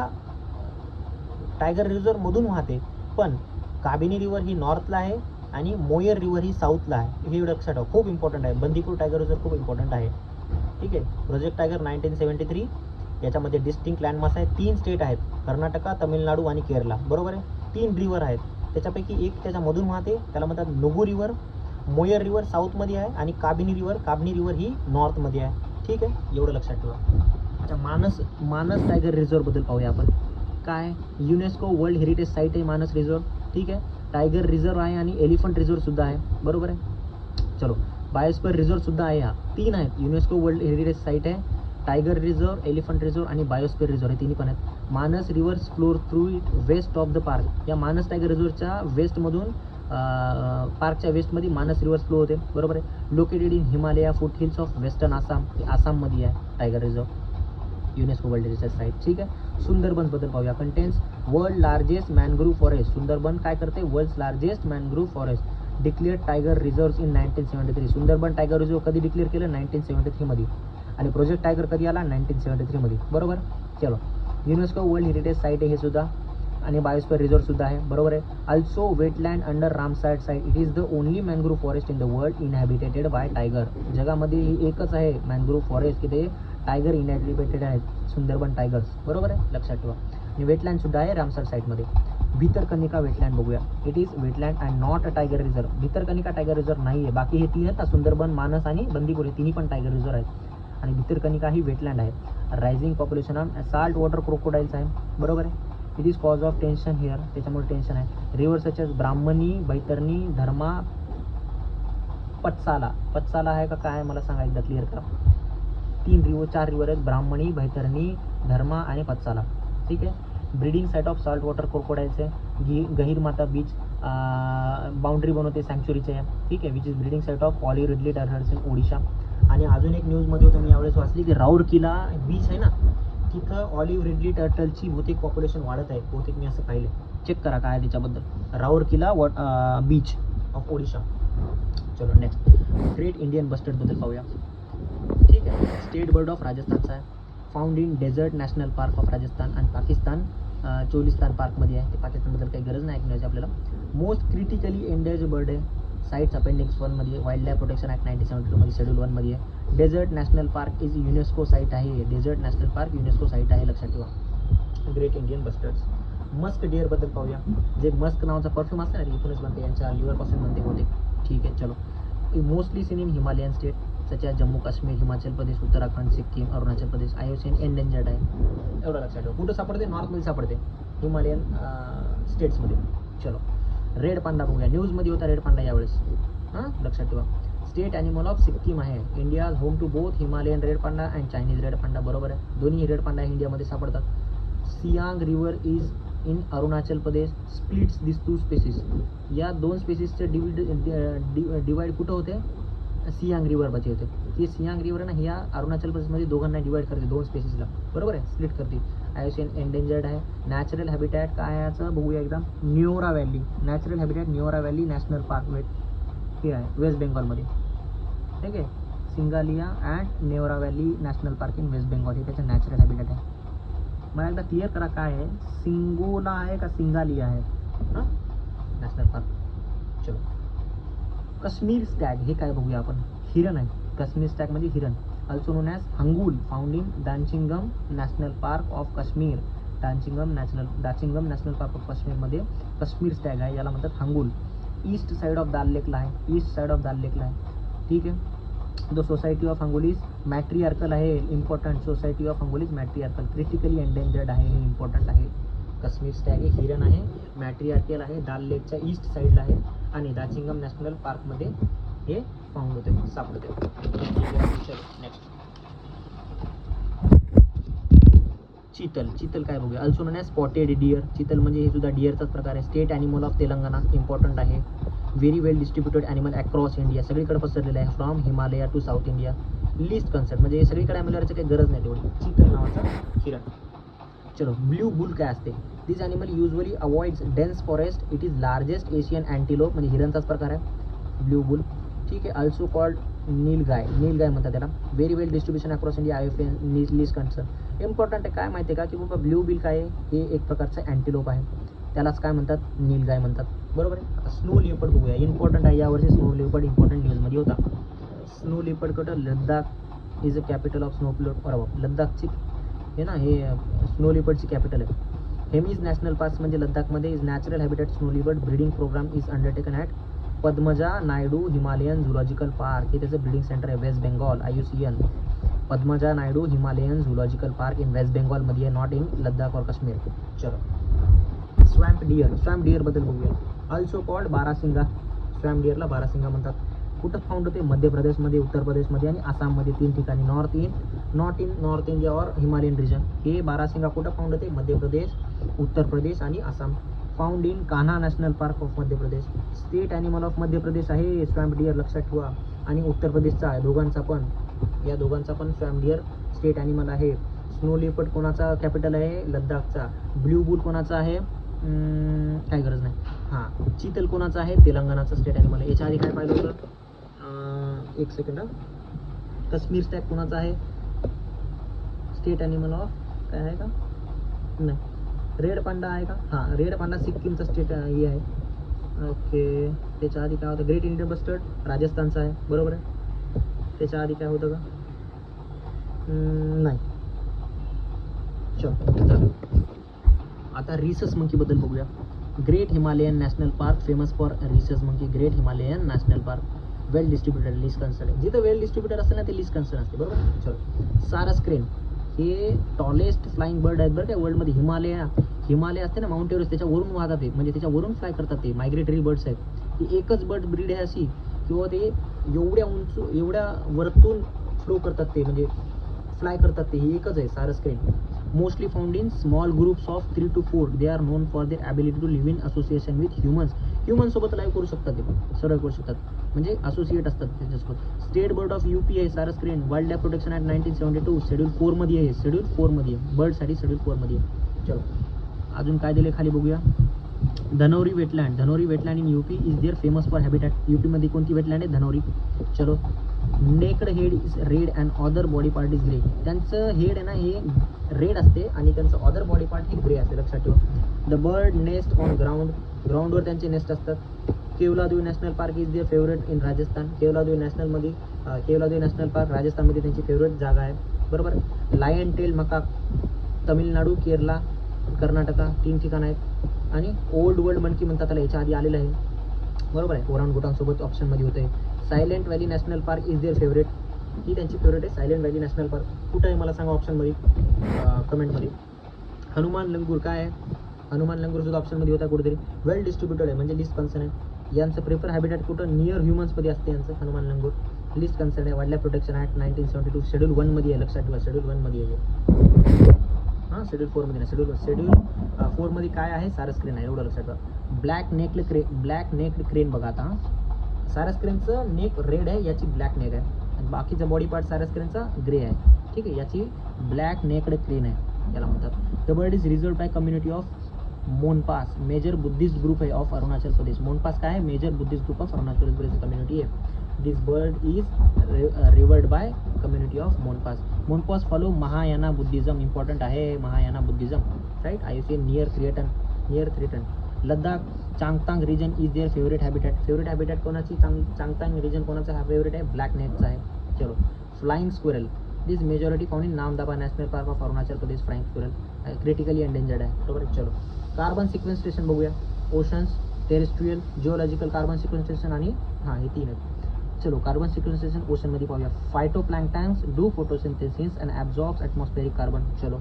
टायगर रिझर्वमधून वाहते, पण काबिनी रिव्हर ही नॉर्थला आहे आणि मोयर रिव्हर ही साऊथला आहे, हे लक्षात ठेवा, खूप इम्पॉर्टंट आहे. बंदीपूर टायगर रिझर्व खूप इम्पॉर्टंट आहे. ठीक आहे. प्रोजेक्ट टायगर 1973, याच्यामध्ये डिस्टिंक्ट लँडमार्क्स आहेत, 3 स्टेट आहेत, कर्नाटका, तमिळनाडू आणि केरला, बरोबर आहे. 3 रिव्हर आहेत, त्याच्यापैकी एक त्याच्यामधून वाहते, त्याला म्हणतात नुगू रिव्हर. मोयर रिव्हर साऊथमध्ये आहे आणि काबिनी रिव्हर ही नॉर्थमध्ये आहे. ठीक आहे, एवढं लक्षात ठेवा. अच्छा, मानस टायगर रिझर्वबद्दल पाहूया आपण. काय, युनेस्को वर्ल्ड हेरिटेज साईट आहे मानस रिझर्व. ठीक आहे. टायगर रिझर्व आहे आणि एलिफंट रिझर्वसुद्धा आहे, बरोबर आहे. चलो, बायोस्फिअर रिझर्वसुद्धा आहे. हा 3 आहेत, युनेस्को वर्ल्ड हेरिटेज साईट आहे, टायगर रिझर्व, एलिफंट रिझर्व आणि बायोस्फिअर रिझर्व, हे 3 पण आहेत. Manas rivers flows through it west of the park, या मानस टायगर रिझर्वच्या वेस्टमधून पार्कच्या वेस्टमध्ये मानस रिव्हर्स फ्लो होते, बरोबर आहे. Located in Himalaya foot hills of western Assam, आसाममध्ये आहे tiger reserve, UNESCO world heritage site. ठीक आहे. सुंदरबनबद्दल पाहूया. Contains world largest mangrove forest, Sundarban काय करते, world largest mangrove forest, declare tiger reserves in 1973. Sundarban tiger reserve कधी डिक्लेअर केलं, 1973मध्ये, आणि प्रोजेक्ट टायगर कधी आला, 1973मध्ये, बरोबर. चलो, युनेस्को वर्ल्ड हेरिटेज साईट आहे हे सुद्धा, आणि बायोस्फिअर रिझर्वसुद्धा आहे, बरोबर आहे. Also wetland under Ramsar site, it is the only mangrove forest in the world inhabited by tiger, जगामध्ये ही एकच आहे मॅनग्रोव्ह फॉरेस्ट की ते टायगर इनहॅबिटेटेड आहेत, सुंदरबन टायगर्स, बरोबर आहे, लक्षात ठेवा. आणि वेटलँडसुद्धा आहे रामसार साईटमध्ये. भितरकनिका वेटलँड बघूया. It is wetland and not a tiger reserve, Bhitarkanika tiger reserve नाही आहे. बाकी हे 3 आहेत ना, सुंदरबन, मानस आणि बंदीपूर, हे 3 पण टायगर रिझर्व आहेत, आणि भितरकनिका ही वेटलँड आहे. Rising population on salt water crocodiles आहे, बरोबर आहे. It is cause of tension here, त्याच्यामुळे टेन्शन आहे. River such as Brahmani, Baitarani, Dharma, Patsala आहे का काय, मला सांगा एकदा, क्लिअर करा. 4 रिव्हर आहेत, ब्राह्मणी, बैतरणी, धर्मा आणि पत्साला. ठीक आहे. Breeding site of salt water crocodiles आहे. गहीर माता बीच बाउंड्री बनवते सँक्च्युरीचे आहे. ठीक आहे. Which is breeding site of olive ridley turtles in Odisha. आणि अजून एक न्यूजमध्ये होतं, मी यावेळेस वाचली की राऊरकिला बीच आहे ना, तिथं ऑलिव्ह रिडली टर्टलची बहुतेक पॉप्युलेशन वाढत आहे, बहुतेक मी असं पाहिलं. चेक करा काय आहे त्याच्याबद्दल. Rourkela beach of Odisha. चलो नेक्स्ट, ग्रेट इंडियन बस्टर्डबद्दल पाहूया. ठीक आहे. स्टेट बर्ड ऑफ राजस्थानचा आहे, found in desert national park of Rajasthan, आणि पाकिस्तान चोलिस्तान पार्कमध्ये आहे. ते पाकिस्तानबद्दल काही गरज नाही ऐकण्याची आपल्याला. मोस्ट क्रिटिकली एंडेंजर्ड बर्ड आहे, साईट्स अपेंडिक्स 1मध्ये, वाईल्ड लाईफ प्रोटेक्शन ॲक्ट 1972मध्ये शेड्यूल 1मध्ये आहे. Desert national park is UNESCO site आहे, desert national park UNESCO site आहे, लक्षात ठेवा. Great Indian bustards. मस्क डिअरबद्दल पाहूया. जे मस्क नावाचा परफ्यूम असते ना, इथूनच बनते, यांच्या लिव्हरपासून बनते होते. ठीक आहे. चलो, mostly seen in Himalayan state such as Jammu Kashmir, Himachal Pradesh, Uttarakhand, Sikkim, Arunachal Pradesh. IUCN endangered आहे, एवढं लक्षात ठेवा. कुठं सापडते, नॉर्थमध्ये सापडते, हिमालयन स्टेट्समध्ये. चलो, रेड पांडा बघूया. न्यूजमध्ये होता रेड पांडा यावेळेस, हां, लक्षात ठेवा. स्टेट ॲनिमल ऑफ सिक्कीम आहे. India home to both Himalayan red panda and Chinese red panda, बरोबर आहे. दोन्ही रेड पांडा इंडियामध्ये सापडतात. Siang river is in Arunachal Pradesh, splits this 2 species. या 2 स्पेसिसचे डिवाइड कुठं होते, सियांग रिव्हरमध्ये होते. ती सियांग रिव्हर आहे ना, ह्या अरुणाचल प्रदेशमध्ये दोघांना डिवाइड करते, 2 स्पेसिसला, बरोबर आहे, स्प्लिट करते. IUCN एंडेंजर्ड आहे. नॅचरल हॅबिटॅट काय आहे याचं बघूया एकदा. Neora valley, natural habitat Neora valley national park, हे आहे वेस्ट बेंगॉलमध्ये. ठीक आहे. Singalila and Neora valley national park in west Bengal हे त्याचं नॅचरल हॅबिटेट आहे. मला एकदा क्लिअर करा काय आहे, सिंगोला आहे का सिंगालिया आहे हां नॅशनल पार्क. चलो काश्मीर स्टॅग हे काय बघूया आपण, हिरण आहे. काश्मीर स्टॅग म्हणजे हिरण. Also known as hangul found in Dachigam national park of Kashmir. Dachigam national park of काश्मीरमध्ये काश्मीर स्टॅग आहे, याला म्हणतात hangul. East side of Dal लेकला आहे. ठीक आहे. The society of hangul is matriarchal आहे. Important society of hangul is matriarchal, critically endangered आहे, हे इम्पॉर्टंट आहे. काश्मीर स्टॅग हे हिरण आहे, मॅट्रियार्कल आहे, दाल लेकच्या ईस्ट साईडला आहे आणि दाचिंगम नॅशनल पार्कमध्ये हे फाउंड होते, सापडते. नेक्स्ट चितल काय बघूया. Also known as spotted deer. Chital म्हणजे हे सुद्धा डिअरचाच प्रकार आहे. State animal of Telangana, important आहे. Very well distributed animal across India, सगळीकडे पसरलेलं आहे, from Himalaya to south India. Least concern म्हणजे सगळीकडे ॲम्युलरची काही गरज नाही तेवढी. चितल नावाचा हिरण. चलो ब्ल्यू बुल काय असते. This animal usually avoids dense forest. It is largest Asian antelope म्हणजे हिरणचाच प्रकार आहे ब्ल्यू बुल. ठीक आहे. ऑल्सो कॉल्ड नीलगाय म्हणतात त्याला. Very well distribution across India, IUCN least concern. Important आहे काय माहिती आहे का की बाबा ब्ल्यू बिल काय आहे, हे एक प्रकारचं अँटिलोप आहे, त्यालाच काय म्हणतात, नीलगाय म्हणतात. बरोबर आहे. आता स्नो लिओपर्ड बघूया. इम्पॉर्टंट आहे यावर्षी स्नो लिओपर्ड, इम्पॉर्टंट न्यूजमध्ये होता. स्नो लिओपर्ड कुठं, Ladakh is a capital of snow leopard. लद्दाखची हे ना, हे स्नो लिओपर्डची कॅपिटल आहे. हेमीज नॅशनल पार्क म्हणजे लद्दाखमध्ये is natural habitat snow leopard. Breeding program is undertaken at Padmaja Naidu Himalayan zoological park, हे त्याचं ब्रीडिंग सेंटर आहे. West Bengal, IUCN Padmaja Naidu Himalayan zoological park in west बेंगॉलमध्ये आहे, नॉट इन लद्दाख और काश्मीर. चलो स्वॅम्प डिअर बद्दल बघूया. Also called barasingha. स्वॅम्प डिअरला बारासिंगा म्हणतात. कुठं फाउंड होते, मध्य प्रदेशमध्ये, उत्तर प्रदेशमध्ये आणि आसाममध्ये, 3 ठिकाणी. नॉर्थ इंडिया और हिमालयन रिजन. हे बारासिंगा कुठं फाउंड होते, मध्य प्रदेश, उत्तर प्रदेश आणि Assam. Found in Kanha national park of Madhya Pradesh. State animal of Madhya Pradesh आहे स्वॅम्प डिअर, लक्षात ठेवा. आणि उत्तर प्रदेशचा आहे, या दोघांचा पण स्वॅम्प डिअर स्टेट ॲनिमल आहे. स्नो लिओपर्ड कोणाचा कॅपिटल आहे, लद्दाखचा. ब्ल्यू बुल कोणाचा आहे, काय गरज नाही. हां, चितल कोणाचा आहे, तेलंगणाचा स्टेट ॲनिमल आहे. याच्या आधी काय पाहिलं होतं, एक सेकंड. काश्मीर स्टॅग कोणाचा आहे, स्टेट ॲनिमल ऑफ काय आहे का, नाही. रेड पांडा आहे का, हां रेड पांडा सिक्कीमचा स्टेट हे आहे. ओके. त्याच्या आधी काय होतं, ग्रेट इंडियन बस्टर्ड राजस्थानचा आहे, बरोबर आहे. त्याच्या आधी काय होतं का, नाही. चल आता रिसस मंकीबद्दल बघूया. Great Himalayan national park famous for rhesus monkey. Great Himalayan national park well distributed, list concern आहे. जिथं वेल डिस्ट्रीब्युटेड असेल ना ते लिस्ट कन्सर्न असते, बरोबर. चलो सारस क्रेन हे टॉलेस्ट फ्लाइंग बर्ड आहेत बरं काय वर्ल्डमध्ये. हिमालय असते ना, माउंट एव्हरेस्ट, त्याच्यावरून वाहतात ते, म्हणजे त्याच्यावरून फ्लाय करतात ते. मायग्रेटरी बर्ड्स आहेत. ही एकच बर्ड ब्रीड आहे अशी, किंवा ते एवढ्या वरतून फ्लो करतात ते, म्हणजे फ्लाय करतात ते. ही एकच आहे sarus crane. Mostly found in small groups of 3 to 4. They are known for their ability to live in association with ह्युमन्सोबत लाईव्ह करू शकतात ते, सर्व करू शकतात, म्हणजे असोसिएट असतात त्याच्यासोबत. स्टेट बर्ड ऑफ UP आहे sarus crane. Wild life protection act 1972 schedule 4मध्ये आहे. शेड्यूल 4मध्ये आहे, बर्डसाठी शेड्यूल 4मध्ये आहे. चलो अजून काय दिले खाली बघूया. Dhanauri wetland in UP is their famous for habitat. UPमध्ये कोणती वेटलँड आहे, धनौरी. चलो naked head is red and other body part is grey. त्यांचं हेड आहे ना हे रेड असते आणि त्यांचं अदर बॉडी पार्ट हे ग्रे असते, लक्षात ठेवा. द बर्ड नेस्ट ऑन ग्राउंडवर त्यांचे नेस्ट असतात. केवलादेवी national park is their favourite in Rajasthan. केवलादेवी national park राजस्थानमध्ये त्यांची फेवरेट जागा आहे, बरोबर. Lion tail macaque Tamil Nadu, Kerala, Karnataka, 3 ठिकाणं आहेत. आणि ओल्ड वर्ल्ड मंकी म्हणतात त्याला, याच्या आधी आलेलं आहे, बरोबर आहे. ओरांगुटांसोबत ऑप्शनमध्ये होते. Silent valley national park is their favourite. ही त्यांची फेवरेट आहे, सायलेंट व्हॅली नॅशनल पार्क. कुठं आहे मला सांगा ऑप्शनमध्ये, कमेंटमध्ये. हनुमान लंगूर काय आहे, हनुमान लंगूर सुद्धा ऑप्शनमध्ये होता कुठेतरी. वेल डिस्ट्रीब्युटेड आहे, म्हणजे लिस्ट कन्सर्न आहे. यांचं प्रेफर हॅबिटॅट कुठं, नियर ह्युमन्समध्ये असते यांचं हनुमान लंगूर. लिस्ट कन्सर्न आहे. Wild life protection act 1972 schedule 1मध्ये आहे, लक्षात ठेवा. शेड्यूल 1मध्ये आहे. हां शेड्यूल 4मध्ये नाही, शेड्यूल 4मध्ये काय आहे, सारस क्रेन आहे, एवढं लक्षात ठेवा. ब्लॅक नेक्ड क्रेन बघा आता. सारस क्रेनचं नेक रेड आहे, याची ब्लॅक नेक आहे. आणि बाकीचा बॉडी पार्ट सारस क्रेनचा ग्रे आहे, ठीक आहे. याची ब्लॅक नेक्ड क्रेन आहे, याला म्हणतात. The bird is reserved by community of Monpas, major Buddhist group आहे ऑफ अरुणाचल प्रदेश. मोनपास काय आहे, major Buddhist group of Arunachal Pradesh community आहे. This bird is revered by community of Monpas. Monpas follow Mahayana Buddhism. Important आहे Mahayana Buddhism, right. I C near threaten. Ladakh Changthang region is their favourite habitat. Favourite habitat कोणाची? Changthang region कोणाचा हा favourite आहे? Black नेकचा आहे. चलो. Flying squirrel this majority found in Namdapha national park of Arunachal Pradesh. Flying squirrel critically endangered आहे, बरोबर. चलो. कार्बन सिक्वेन्स्ट्रेशन बघूया. Oceans, terrestrial, geological carbon sequestration आणि हे 3 आहेत. चलो. कार्बन सिक्वेन्स्ट्रेशन ओशनमध्ये पाहूया. Phytoplanktons do photosynthesis and absorbs atmospheric carbon. चलो.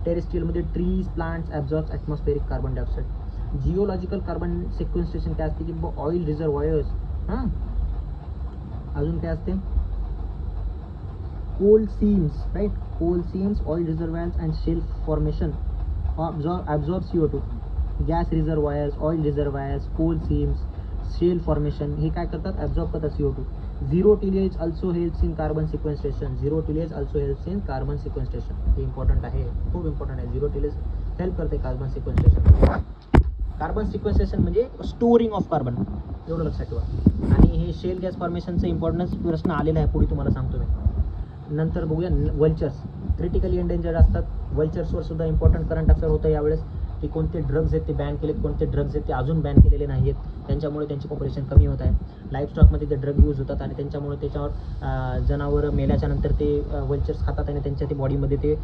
टेरेस्ट्रियलमध्ये trees, plants absorbs atmospheric carbon dioxide. Geological carbon sequestration काय असते की ऑइल रिझर्वायर्स. अजून काय असते? Coal seams, right. Coal seems, oil reservoirs and shale formation absorb CO2. Gas reservoirs, oil reservoirs, coal seams, shale formation हे काय करतात? Absorb करतात CO2. Zero tillage also helps in carbon sequestration. Zero tillage also helps in carbon sequestration. हे important आहे, खूप important आहे. Zero tillage help करते carbon sequestration. Carbon sequestration म्हणजे स्टोरिंग ऑफ कार्बन, एवढं लक्षात ठेवा. आणि हे शेल गॅस फॉर्मेशनचं इम्पॉर्टन्स प्रश्न आलेला आहे, पुढे तुम्हाला सांगतो मी. नंतर बघूया वल्चर्स. क्रिटिकली एंडेंजर्ड असतात. वल्चर्सवर सुद्धा इम्पॉर्टंट करंट अफेअर होतं यावेळेस, की कोणते ड्रग्ज आहेत ते बॅन केलेत, कोणते ड्रग्ज आहेत ते अजून बॅन केलेले नाही आहेत, त्यांच्यामुळे त्यांची पॉप्युलेशन कमी होत आहे. लाईफ स्टॉकमध्ये ते ड्रग यूज होतात आणि त्यांच्यामुळे त्याच्यावर जनावरं मेल्याच्या नंतर ते वल्चर्स खातात आणि त्यांच्या ते बॉडीमध्ये ते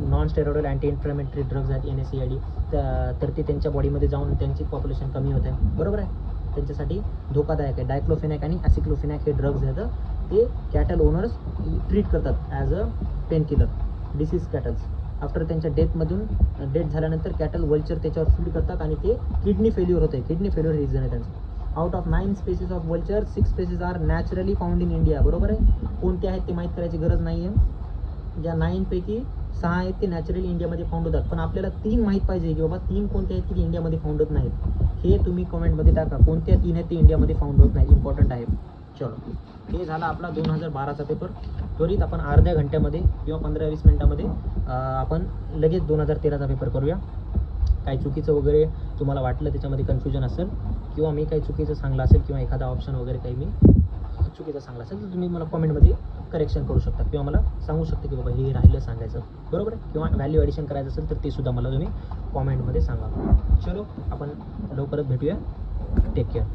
non steroidal anti inflammatory drugs आहेत NSAID, तर ते त्यांच्या बॉडीमध्ये जाऊन त्यांची पॉप्युलेशन कमी होत आहे, बरोबर आहे. त्यांच्यासाठी धोकादायक आहे. डायक्लोफेनॅक आणि ॲसिक्लोफेनॅक हे ड्रग्ज आहेत, ते कॅटल ओनर्स ट्रीट करतात as a pain killer disease cattles. After त्यांच्या डेथ झाल्यानंतर कॅटल वल्चर त्याच्यावर फीड करतात आणि ते किडनी फेल्युअर होते. किडनी फेल्युअर रिझन आहे त्यांचं. Out of 9 species of vulture 6 species are naturally found in India, बरोबर आहे. कोणते आहेत ते माहीत करायची गरज नाही आहे. ज्या 9 पैकी 6 आहेत ते नॅचरली इंडियामध्ये फाउंड होतात, पण आपल्याला 3 माहीत पाहिजे की बाबा 3 कोणते आहेत की इंडियामध्ये फाउंड होत नाहीत. हे तुम्ही कमेंटमध्ये टाका, कोणत्या 3 आहेत ते इंडियामध्ये फाउंड होत नाही. इम्पॉर्टंट आहे. चलो. हे झाला आपला 2012चा पेपर. त्वरित आपण अर्ध्या घंट्यामध्ये किंवा 15-20 मिनिटामध्ये आपण लगेच 2013चा पेपर करूया. काही चुकीचं वगैरे तुम्हाला वाटलं, त्याच्यामध्ये कन्फ्युजन असेल किंवा मी काही चुकीचं सांगलं असेल किंवा एखादा ऑप्शन वगैरे काही मी चुकीचं सांगलं असेल तर तुम्ही मला कमेंटमध्ये करेक्शन करू शकता किंवा मला सांगू शकता की बाबा हे राहिलं सांगायचं, बरोबर आहे. किंवा व्हॅल्यू ॲडिशन करायचं असेल तर ते सुद्धा मला तुम्ही कॉमेंटमध्ये सांगा. चलो, आपण लवकरच भेटूया. Take care.